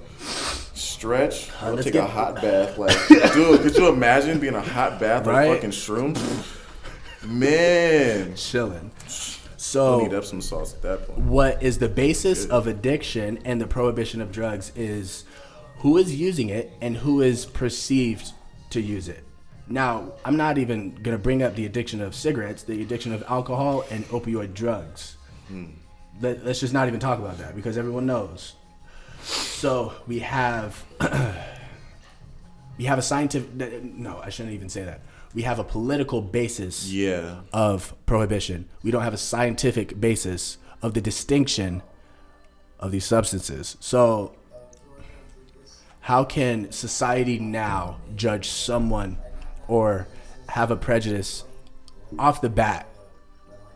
stretch. I'll take a hot bath. Like, dude, could you imagine being a hot bath with fucking shrooms? Man. Chilling. So we'll need Epsom salts at that point. What is the basis of addiction and the prohibition of drugs is who is using it and who is perceived to use it. Now, I'm not even going to bring up the addiction of cigarettes, the addiction of alcohol, and opioid drugs. Let's just not even talk about that because everyone knows. So we have a scientific... No, I shouldn't even say that. We have a political basis of prohibition. We don't have a scientific basis of the distinction of these substances. So how can society now judge someone or have a prejudice off the bat?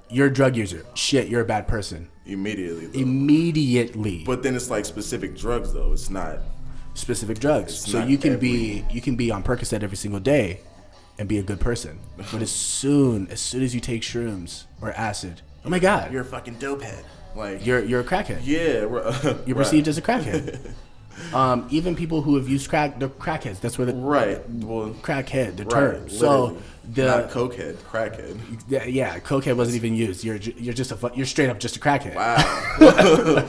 You're a drug user. Shit, you're a bad person. Immediately. But then it's like specific drugs, though. It's not specific drugs. So you can be on Percocet every single day and be a good person. But as soon as you take shrooms or acid, oh my God, you're a fucking dopehead. Like you're a crackhead. Yeah, you're perceived as a crackhead. Even people who have used crack, they're crackheads. That's where the crackhead, the term. So not cokehead, crackhead. Yeah, cokehead wasn't even used. You're straight up just a crackhead. Wow.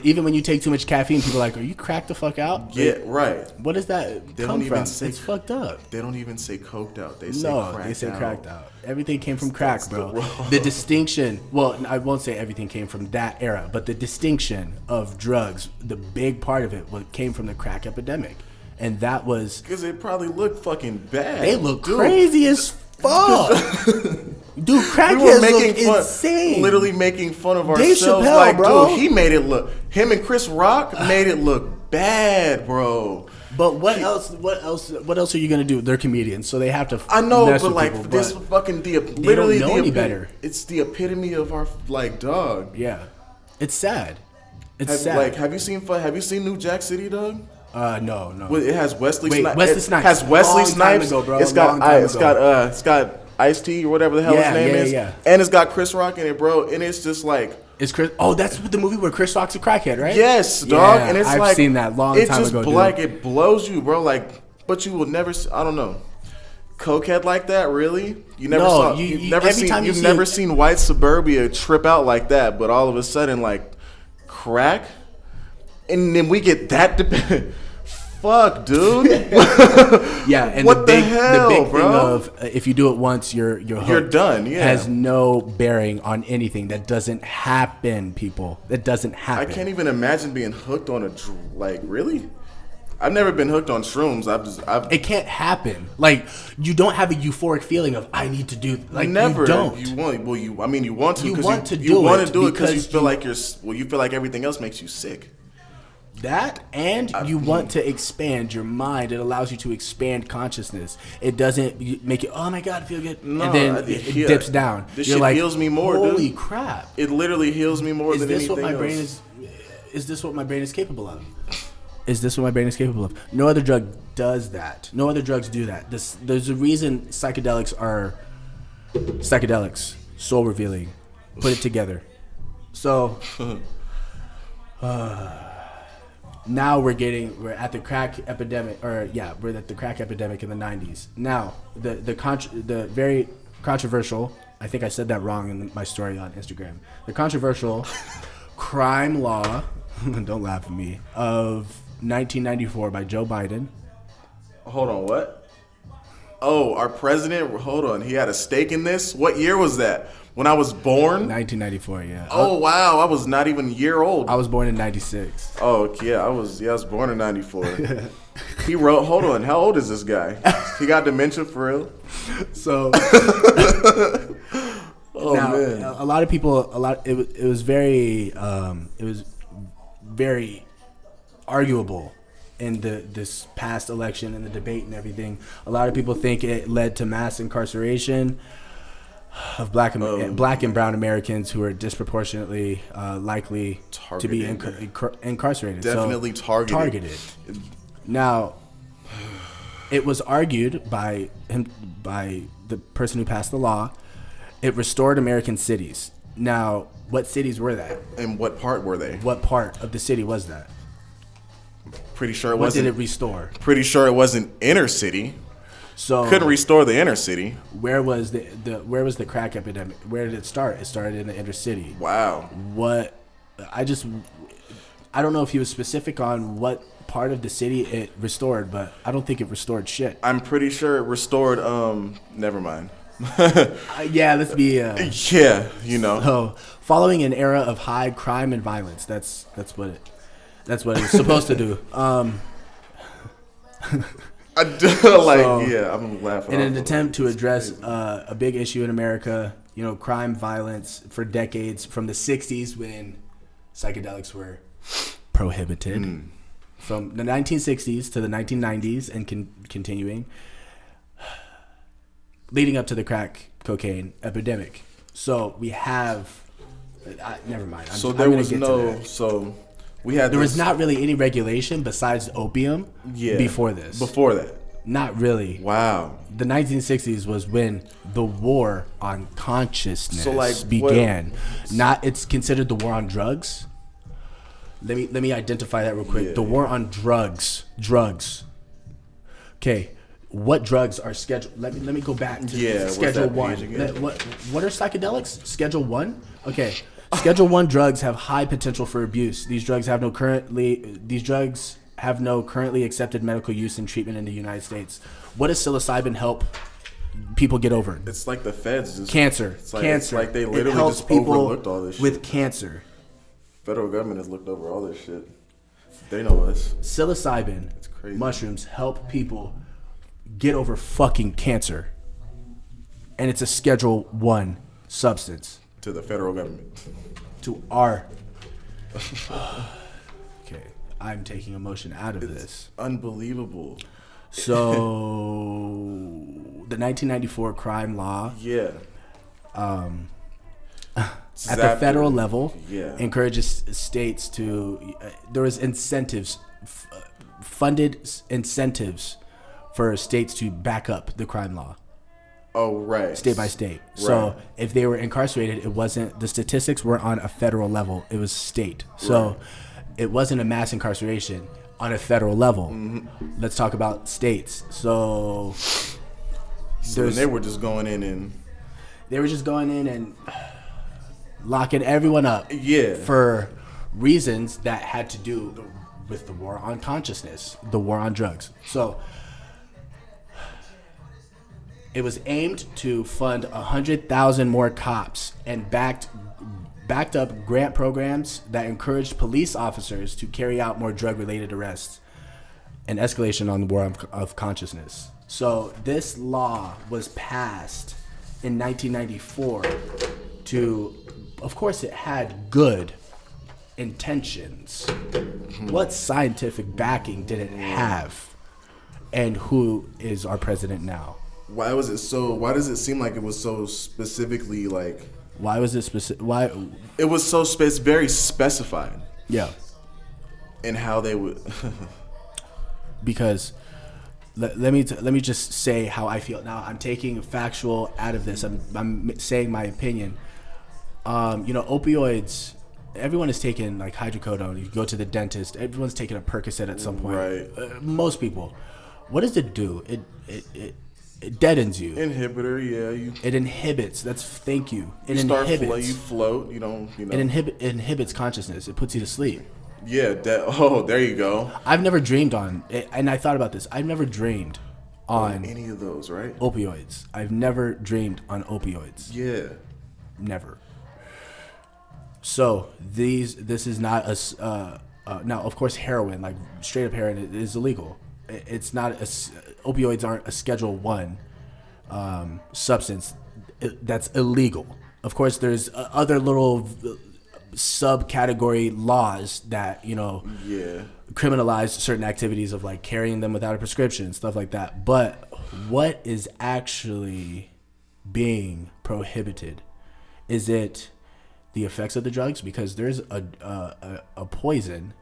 Even when you take too much caffeine, people are like, "Are you cracked the fuck out?" Yeah, right. What does that come from? It's fucked up. They don't even say coked out. They say cracked out. Everything came from crack, bro. The distinction. Well, I won't say everything came from that era, but the distinction of drugs, the big part of it, came from the crack epidemic. And that was... Because it probably looked fucking bad. They look crazy as fuck. Dude, crackheads look insane. Literally making fun of Dave ourselves. Chappelle, like, bro. Dude, he made it look... Him and Chris Rock made it look bad, bro. But what else are you gonna do? They're comedians, so they have to. I know, but like people, this fucking literally don't know any better. It's the epitome of our dog. Yeah, it's sad. It's sad. Like, have you seen New Jack City, dog? No. Well, it has Wesley Snipes. Wesley Snipes. Has Wesley Snipes. Ago, bro. It's got Ice-T or whatever the hell his name is. Yeah. And it's got Chris Rock in it, bro. And it's just like... Is Chris? Oh, that's the movie where Chris Rock's a crackhead, right? Yes, dog. Yeah, and it's I've seen that long time ago. It blows you, bro. Like, but you will never. I don't know. Cokehead like that, really? You never saw. You've never seen White Suburbia trip out like that. But all of a sudden, like, crack, and then we get that. Fuck, dude. Yeah, and what the hell, the big bro? Thing of if you do it once, you're hooked. You're done. Yeah, has no bearing on anything. That doesn't happen, people. That doesn't happen. I can't even imagine being hooked on really. I've never been hooked on shrooms. It can't happen. Like, you don't have a euphoric feeling of I need to do. Like, never. You don't. You want. Well, you. I mean, you want to. You want to do it because you feel like you're. Well, you feel like everything else makes you sick. That and you want to expand your mind. It allows you to expand consciousness. It doesn't make you, oh my God, I feel good. No, and then it dips down. This shit heals me more, dude. Holy crap. It literally heals me more than anything else. Is this what my brain is capable of? Is this what my brain is capable of? No other drug does that. No other drugs do that. There's a reason psychedelics are psychedelics, soul revealing, put it together. So now we're at the crack epidemic, we're at the crack epidemic in the 90s. Now the very controversial, I think I said that wrong in my story on Instagram. The controversial crime law, don't laugh at me, of 1994 by Joe Biden. Hold on, what? Oh, our president, hold on, he had a stake in this? What year was that? When I was born? 1994, yeah. Oh, wow, I was not even a year old. I was born in 96. Oh, yeah, I was born in 94. He wrote, hold on, how old is this guy? He got dementia for real? So, oh, now, man. A lot of people, it was very arguable in this past election and the debate and everything. A lot of people think it led to mass incarceration of black and brown Americans who are disproportionately likely to be incarcerated. Definitely so, targeted. Now, it was argued by the person who passed the law, it restored American cities. Now, what cities were that? And what part were they? What part of the city was that? Pretty sure it what wasn't. What did it restore? Pretty sure it wasn't inner city. So couldn't restore the inner city. Where was the crack epidemic? Where did it start? It started in the inner city. Wow. I don't know if he was specific on what part of the city it restored, but I don't think it restored shit. I'm pretty sure it restored. Never mind. Yeah, let's be. Yeah, you know. So, following an era of high crime and violence, that's what it's supposed to do. I do, I'm laughing. In an attempt to address a big issue in America, crime, violence for decades, from the 60s when psychedelics were prohibited, from the 1960s to the 1990s and continuing, leading up to the crack cocaine epidemic. So we have, never mind. There was not really any regulation besides opium before this. Before that. Not really. Wow. The 1960s was when the war on consciousness began. It's considered the war on drugs. Let me identify that real quick. Yeah, the war on drugs. Okay. What drugs are scheduled? Let me go back to Schedule 1. What are psychedelics? Schedule 1? Okay. Schedule 1 drugs have high potential for abuse. These drugs have no currently accepted medical use and treatment in the United States. What does psilocybin help people get over? It's like the feds. Cancer. It's like they literally helps just overlooked all this shit. With cancer. Federal government has looked over all this shit. They know us. Psilocybin mushrooms help people get over fucking cancer. And it's a Schedule 1 substance. To the federal government. To our... Okay, I'm taking emotion out of this. Unbelievable. So, the 1994 crime law... Yeah. At the federal level, encourages states to... there was incentives, funded incentives for states to back up the crime law. Oh, right. State by state. Right. So if they were incarcerated, the statistics weren't on a federal level. It was state. So it wasn't a mass incarceration on a federal level. Mm-hmm. Let's talk about states. So they were just going in and... They were just going in and locking everyone up. Yeah. For reasons that had to do with the war on consciousness, the war on drugs. So... It was aimed to fund 100,000 more cops and backed up grant programs that encouraged police officers to carry out more drug-related arrests and escalation on the war of consciousness. So this law was passed in 1994 of course it had good intentions. What scientific backing did it have? And who is our president now? Why does it seem like it was so specifically like... Why was it specific? Why? It was so very specified. Yeah. In how they would... Because let me just say how I feel. Now I'm taking factual out of this. I'm saying my opinion. Opioids. Everyone is taking like hydrocodone. You go to the dentist. Everyone's taking a Percocet at some point. Right. Most people. What does it do? It deadens you. Inhibitor, yeah. It inhibits. Thank you. It inhibits. You float. You don't. It inhibits consciousness. It puts you to sleep. Yeah. There you go. I've never dreamed on, and I thought about this. I've never dreamed on any of those, right? Opioids. I've never dreamed on opioids. Yeah. Never. So this is not now of course heroin, like straight up heroin, is illegal. It's not opioids aren't a Schedule 1 substance that's illegal. Of course, there's other little subcategory laws that criminalize certain activities of like carrying them without a prescription, stuff like that. But what is actually being prohibited? Is it the effects of the drugs? Because there's a poison.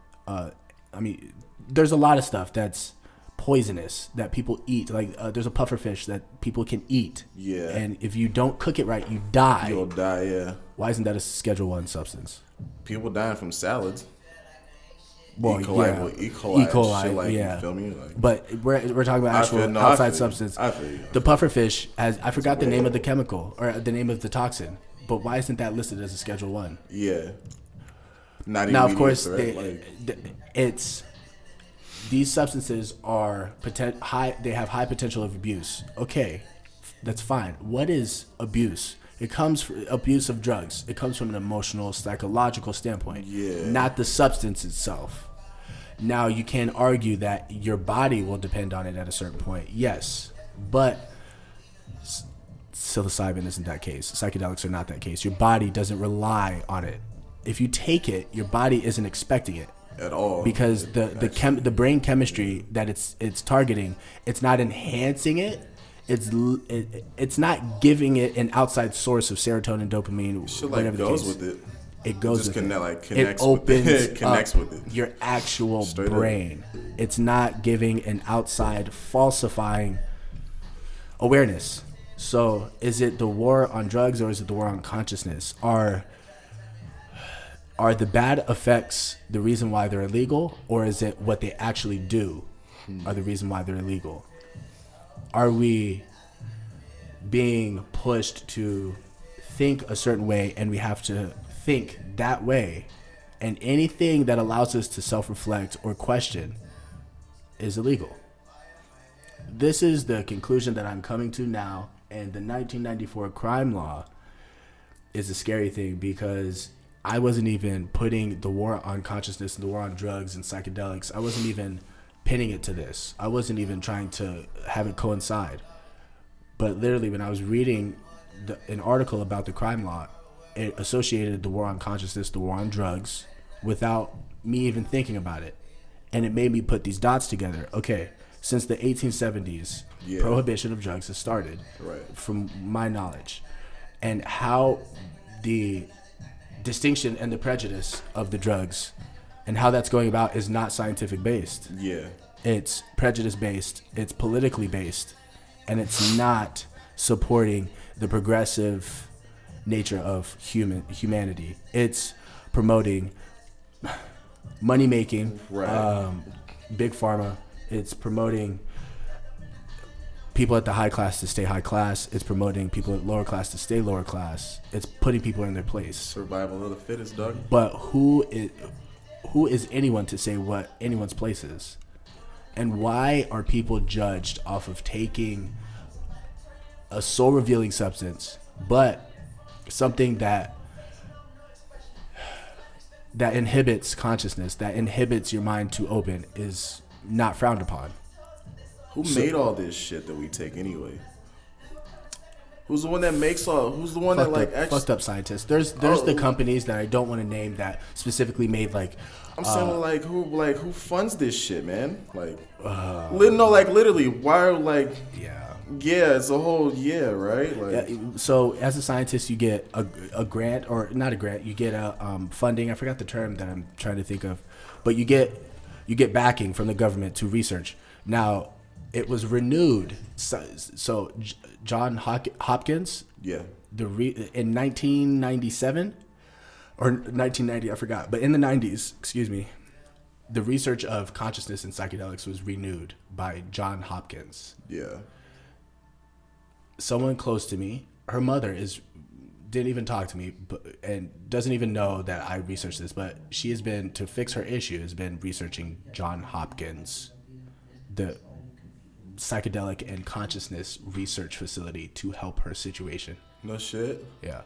There's a lot of stuff that's poisonous that people eat. Like there's a pufferfish that people can eat. Yeah. And if you don't cook it right, you die. You'll die. Yeah. Why isn't that a Schedule 1 substance? People dying from salads. Well, E. coli, shit like, yeah. You feel me? Like, but we're talking about actual outside substance. I feel you. The pufferfish I forgot the name of the chemical or the name of the toxin. But why isn't that listed as a Schedule 1? Yeah. Now, of course, it's these substances are high. They have high potential of abuse. Okay, that's fine. What is abuse? It comes from abuse of drugs. It comes from an emotional, psychological standpoint, not the substance itself. Now, you can argue that your body will depend on it at a certain point. Yes, but psilocybin isn't that case. Psychedelics are not that case. Your body doesn't rely on it. If you take it, your body isn't expecting it at all, because the brain chemistry that it's targeting, it's not enhancing it. It's not giving it an outside source of serotonin, dopamine, shit whatever the goes case. with it. It goes just with it. Connects it opens with it. Connects up with it. Your actual Straight brain. Up. It's not giving an outside falsifying awareness. So is it the war on drugs or is it the war on consciousness? Are the bad effects the reason why they're illegal, or is it what they actually do are the reason why they're illegal? Are we being pushed to think a certain way and we have to think that way, and anything that allows us to self-reflect or question is illegal? This is the conclusion that I'm coming to now, and the 1994 crime law is a scary thing because I wasn't even putting the war on consciousness and the war on drugs and psychedelics, I wasn't even pinning it to this. I wasn't even trying to have it coincide. But literally, when I was reading an article about the crime law, it associated the war on consciousness, the war on drugs, without me even thinking about it. And it made me put these dots together. Okay, since the 1870s, prohibition of drugs has started, from my knowledge. And how the distinction and the prejudice of the drugs and how that's going about is not scientific based. Yeah. It's prejudice based, it's politically based, and it's not supporting the progressive nature of humanity. It's promoting money making, big pharma. It's promoting people at the high class to stay high class. It's promoting people at lower class to stay lower class. It's putting people in their place. Survival of the fittest, dog. But who is anyone to say what anyone's place is? And why are people judged off of taking a soul revealing substance, but something that inhibits consciousness, that inhibits your mind to open, is not frowned upon? Who made all this shit that we take anyway? Who's the one that makes all? Who's the one that like fucked up scientists? There's the companies that I don't want to name that specifically made like. I'm saying who funds this shit, man? Like, literally, why are like? Yeah, it's a whole right. Like, so as a scientist, you get a grant, or not a grant. You get a funding. I forgot the term that I'm trying to think of, but you get backing from the government to research. Now, it was renewed. So John Hopkins, Yeah. In 1997 or 1990, I forgot, but in the 90s, excuse me, the research of consciousness and psychedelics was renewed by John Hopkins. Yeah. Someone close to me, her mother didn't even talk to me, and doesn't even know that I researched this, but she has been, to fix her issue, has been researching John Hopkins, the psychedelic and consciousness research facility, to help her situation. No shit. Yeah.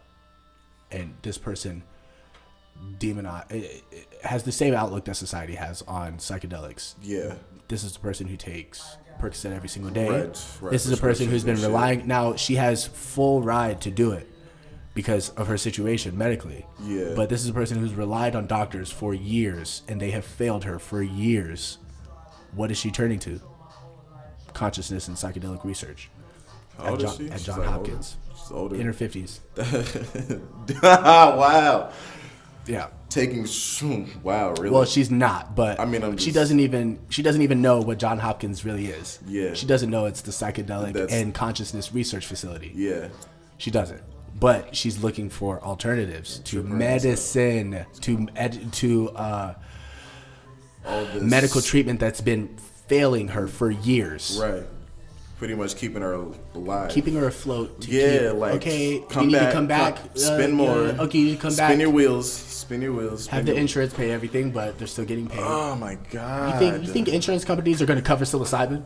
And this person has the same outlook that society has on psychedelics. Yeah. This is the person who takes Percocet every single day. Right. This is a person who's been relying. Now, she has full ride to do it because of her situation medically. Yeah. But this is a person who's relied on doctors for years, and they have failed her for years. What is she turning to? Consciousness and psychedelic research. How old is she? At She's John like Hopkins. Older. She's older. In her 50s. Wow. Yeah. Wow, really? Well, she's not, but I mean, she doesn't even know what John Hopkins really is. Yeah. She doesn't know it's the psychedelic and consciousness research facility. Yeah. She doesn't. But she's looking for alternatives to medicine, to all this medical treatment that's been failing her for years. Right. Pretty much keeping her alive. Keeping her afloat. Okay, you need to come back. Spend more. Okay, you need to come back. Spin your wheels. Have the insurance pay everything, but they're still getting paid. Oh my God. You think insurance companies are going to cover psilocybin?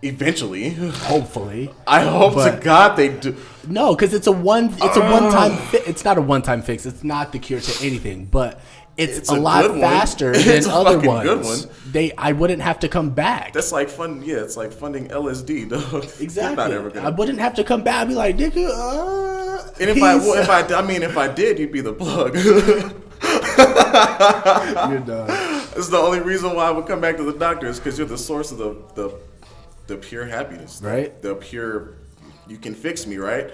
Eventually. Hopefully. I hope to God they do. No, because it's a one-time it's not a one-time fix. It's not the cure to anything, but it's a lot faster than other ones. Good one. I wouldn't have to come back. That's like fun. Yeah, it's like funding LSD, dog. Exactly. Not ever gonna. I wouldn't have to come back and be like, nigga. And if I did, you'd be the plug. You're done. It's the only reason why I would come back to the doctor is because you're the source of the pure happiness, right? The pure, you can fix me, right?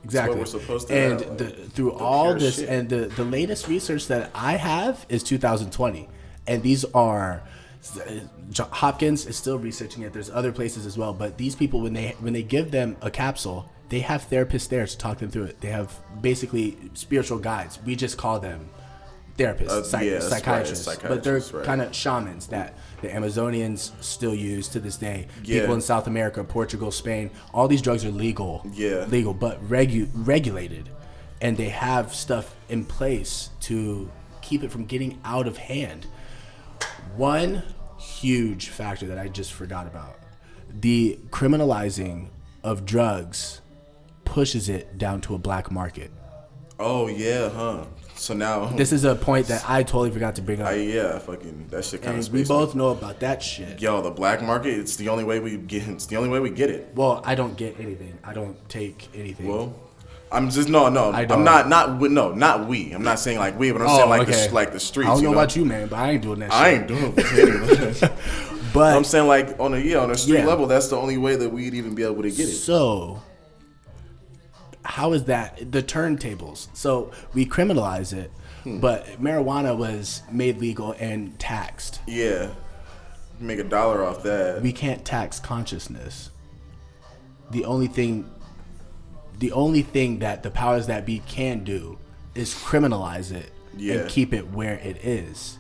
Exactly. That's what we're supposed to and have, through all this, shit. and the latest research that I have is 2020, and these are Hopkins is still researching it. There's other places as well, but these people, when they give them a capsule, they have therapists there to talk them through it. They have basically spiritual guides. We just call them therapists, psychiatrists, but they're kind of shamans that the Amazonians still use to this day. Yeah. People in South America, Portugal, Spain, all these drugs are legal, but regulated, and they have stuff in place to keep it from getting out of hand. One huge factor that I just forgot about: the criminalizing of drugs pushes it down to a black market. Oh yeah, huh? So now this is a point that I totally forgot to bring up. Fucking that shit kind of. And we both know about that shit. Yo, the black market. It's the only way we get. It's the only way we get it. Well, I don't get anything. I don't take anything. Well, I'm just no. I'm not we. I'm not saying like we, but I'm saying like the streets. I don't know about you, man, but I ain't doing that. I ain't doing it. Anyway. But I'm saying like on a street level, that's the only way that we'd even be able to get it. So how is that? The turntables. So we criminalize it, but marijuana was made legal and taxed. Yeah. Make $1 off that. We can't tax consciousness. The only thing that the powers that be can do is criminalize it and keep it where it is.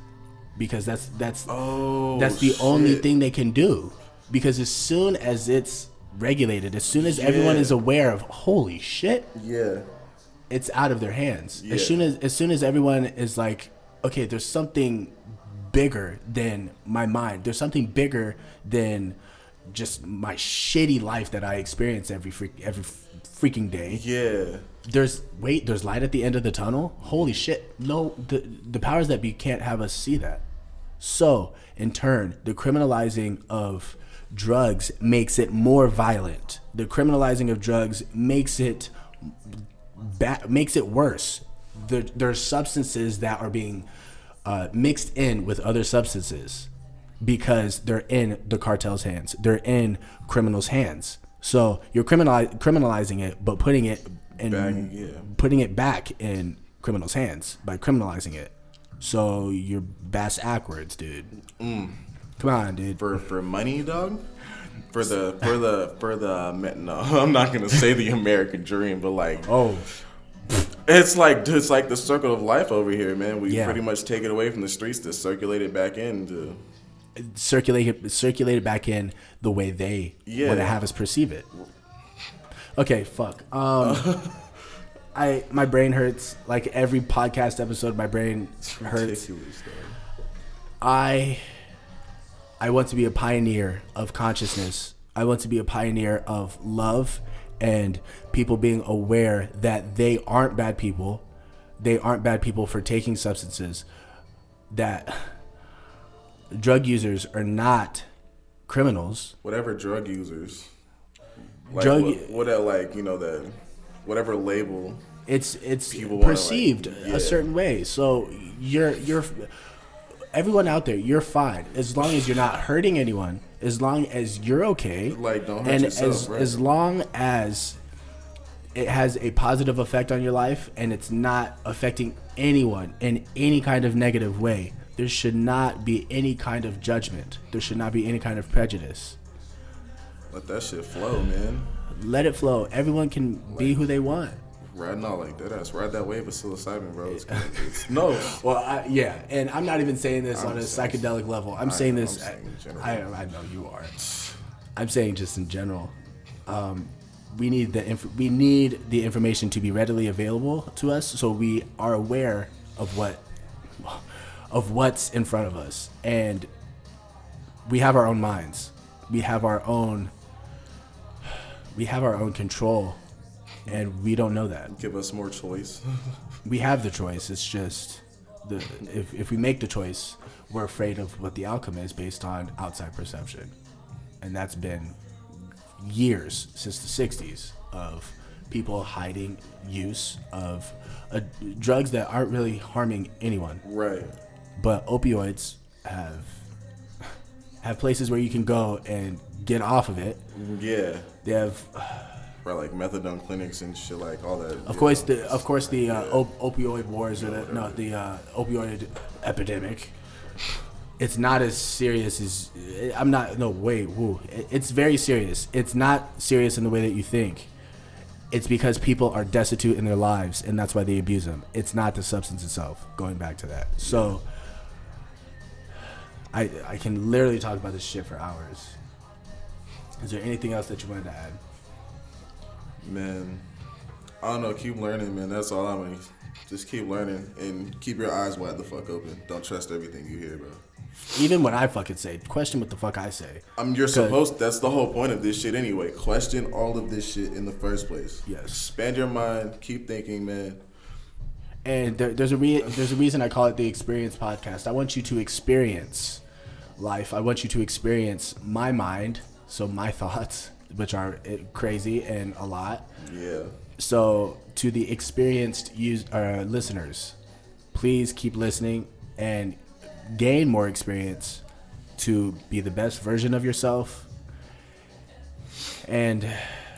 Because that's the only thing they can do. Because as soon as it's regulated, as soon as everyone is aware of holy shit, it's out of their hands. As soon as everyone is like, okay, there's something bigger than my mind. There's something bigger than just my shitty life that I experience every freaking day. Yeah. There's light at the end of the tunnel. Holy shit. No, the powers that be can't have us see that. So, in turn, the criminalizing of drugs makes it more violent. The criminalizing of drugs makes it worse. There's substances that are being mixed in with other substances because they're in the cartel's hands. They're in criminals' hands. So you're criminalizing it, but putting it back in criminals' hands by criminalizing it. So you're bass backwards, dude. Come on, dude. For money, dog. No, I'm not gonna say the American dream, but like, it's like the circle of life over here, man. We pretty much take it away from the streets to circulate it back into. Circulate it back in the way they want to have us perceive it. Okay, fuck. My brain hurts. Like every podcast episode, my brain hurts. I want to be a pioneer of consciousness. I want to be a pioneer of love and people being aware that they aren't bad people. They aren't bad people for taking substances. That drug users are not criminals. Whatever drug users. Like that whatever label. It's perceived a certain way. So you're everyone out there, you're fine as long as you're not hurting anyone. As long as you're okay. Like don't hurt yourself. As long as it has a positive effect on your life and it's not affecting anyone in any kind of negative way. There should not be any kind of judgment. There should not be any kind of prejudice. Let that shit flow, man. Let it flow. Everyone can be who they want. Ride that wave of psilocybin, bro. No. Well, and I'm not even saying this on a psychedelic level. I'm saying this. I know you are. I'm saying just in general. We need the information to be readily available to us, so we are aware of what's in front of us, and we have our own minds. We have our own control, and we don't know that. Give us more choice. We have the choice. It's just if we make the choice, we're afraid of what the outcome is based on outside perception, and that's been years since the 60s of people hiding use of drugs that aren't really harming anyone. Right. But opioids have places where you can go and get off of it. Yeah. They have like methadone clinics and shit, like all that. Of course, the opioid wars or the opioid epidemic. It's not as serious as It's very serious. It's not serious in the way that you think. It's because people are destitute in their lives, and that's why they abuse them. It's not the substance itself. Going back to that, so I can literally talk about this shit for hours. Is there anything else that you wanted to add? Man, I don't know. Keep learning, man. That's all I'm gonna. Just keep learning and keep your eyes wide the fuck open. Don't trust everything you hear, bro. Even what I fucking say, question what the fuck I say. You're supposed. That's the whole point of this shit anyway. Question all of this shit in the first place. Yes. Expand your mind. Keep thinking, man. And there's a reason I call it the Experience Podcast. I want you to experience life. I want you to experience my mind, so my thoughts, which are crazy and a lot. Yeah. So to the experienced listeners, please keep listening and gain more experience to be the best version of yourself, and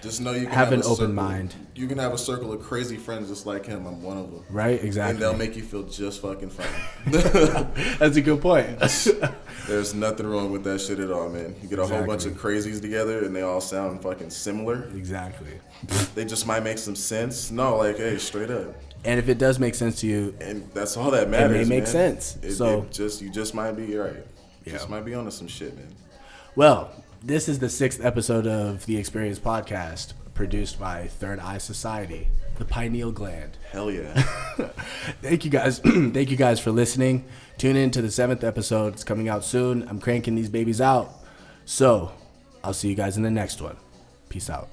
just know you can have an open mind. You can have a circle of crazy friends just like him. I'm one of them. Right, exactly. And they'll make you feel just fucking fine. That's a good point. There's nothing wrong with that shit at all, man. You get a whole bunch of crazies together and they all sound fucking similar. Exactly. They just might make some sense. No, like, hey, straight up. And if it does make sense to you, and that's all that matters, it may make man. sense. You just might be right. Yeah. Just might be onto some shit, man. Well, this is the 6th episode of the Experience Podcast, produced by Third Eye Society, the pineal gland. Hell yeah. Thank you guys. Thank you guys for listening. Tune in to the 7th episode. It's coming out soon. I'm cranking these babies out. So I'll see you guys in the next one. Peace out.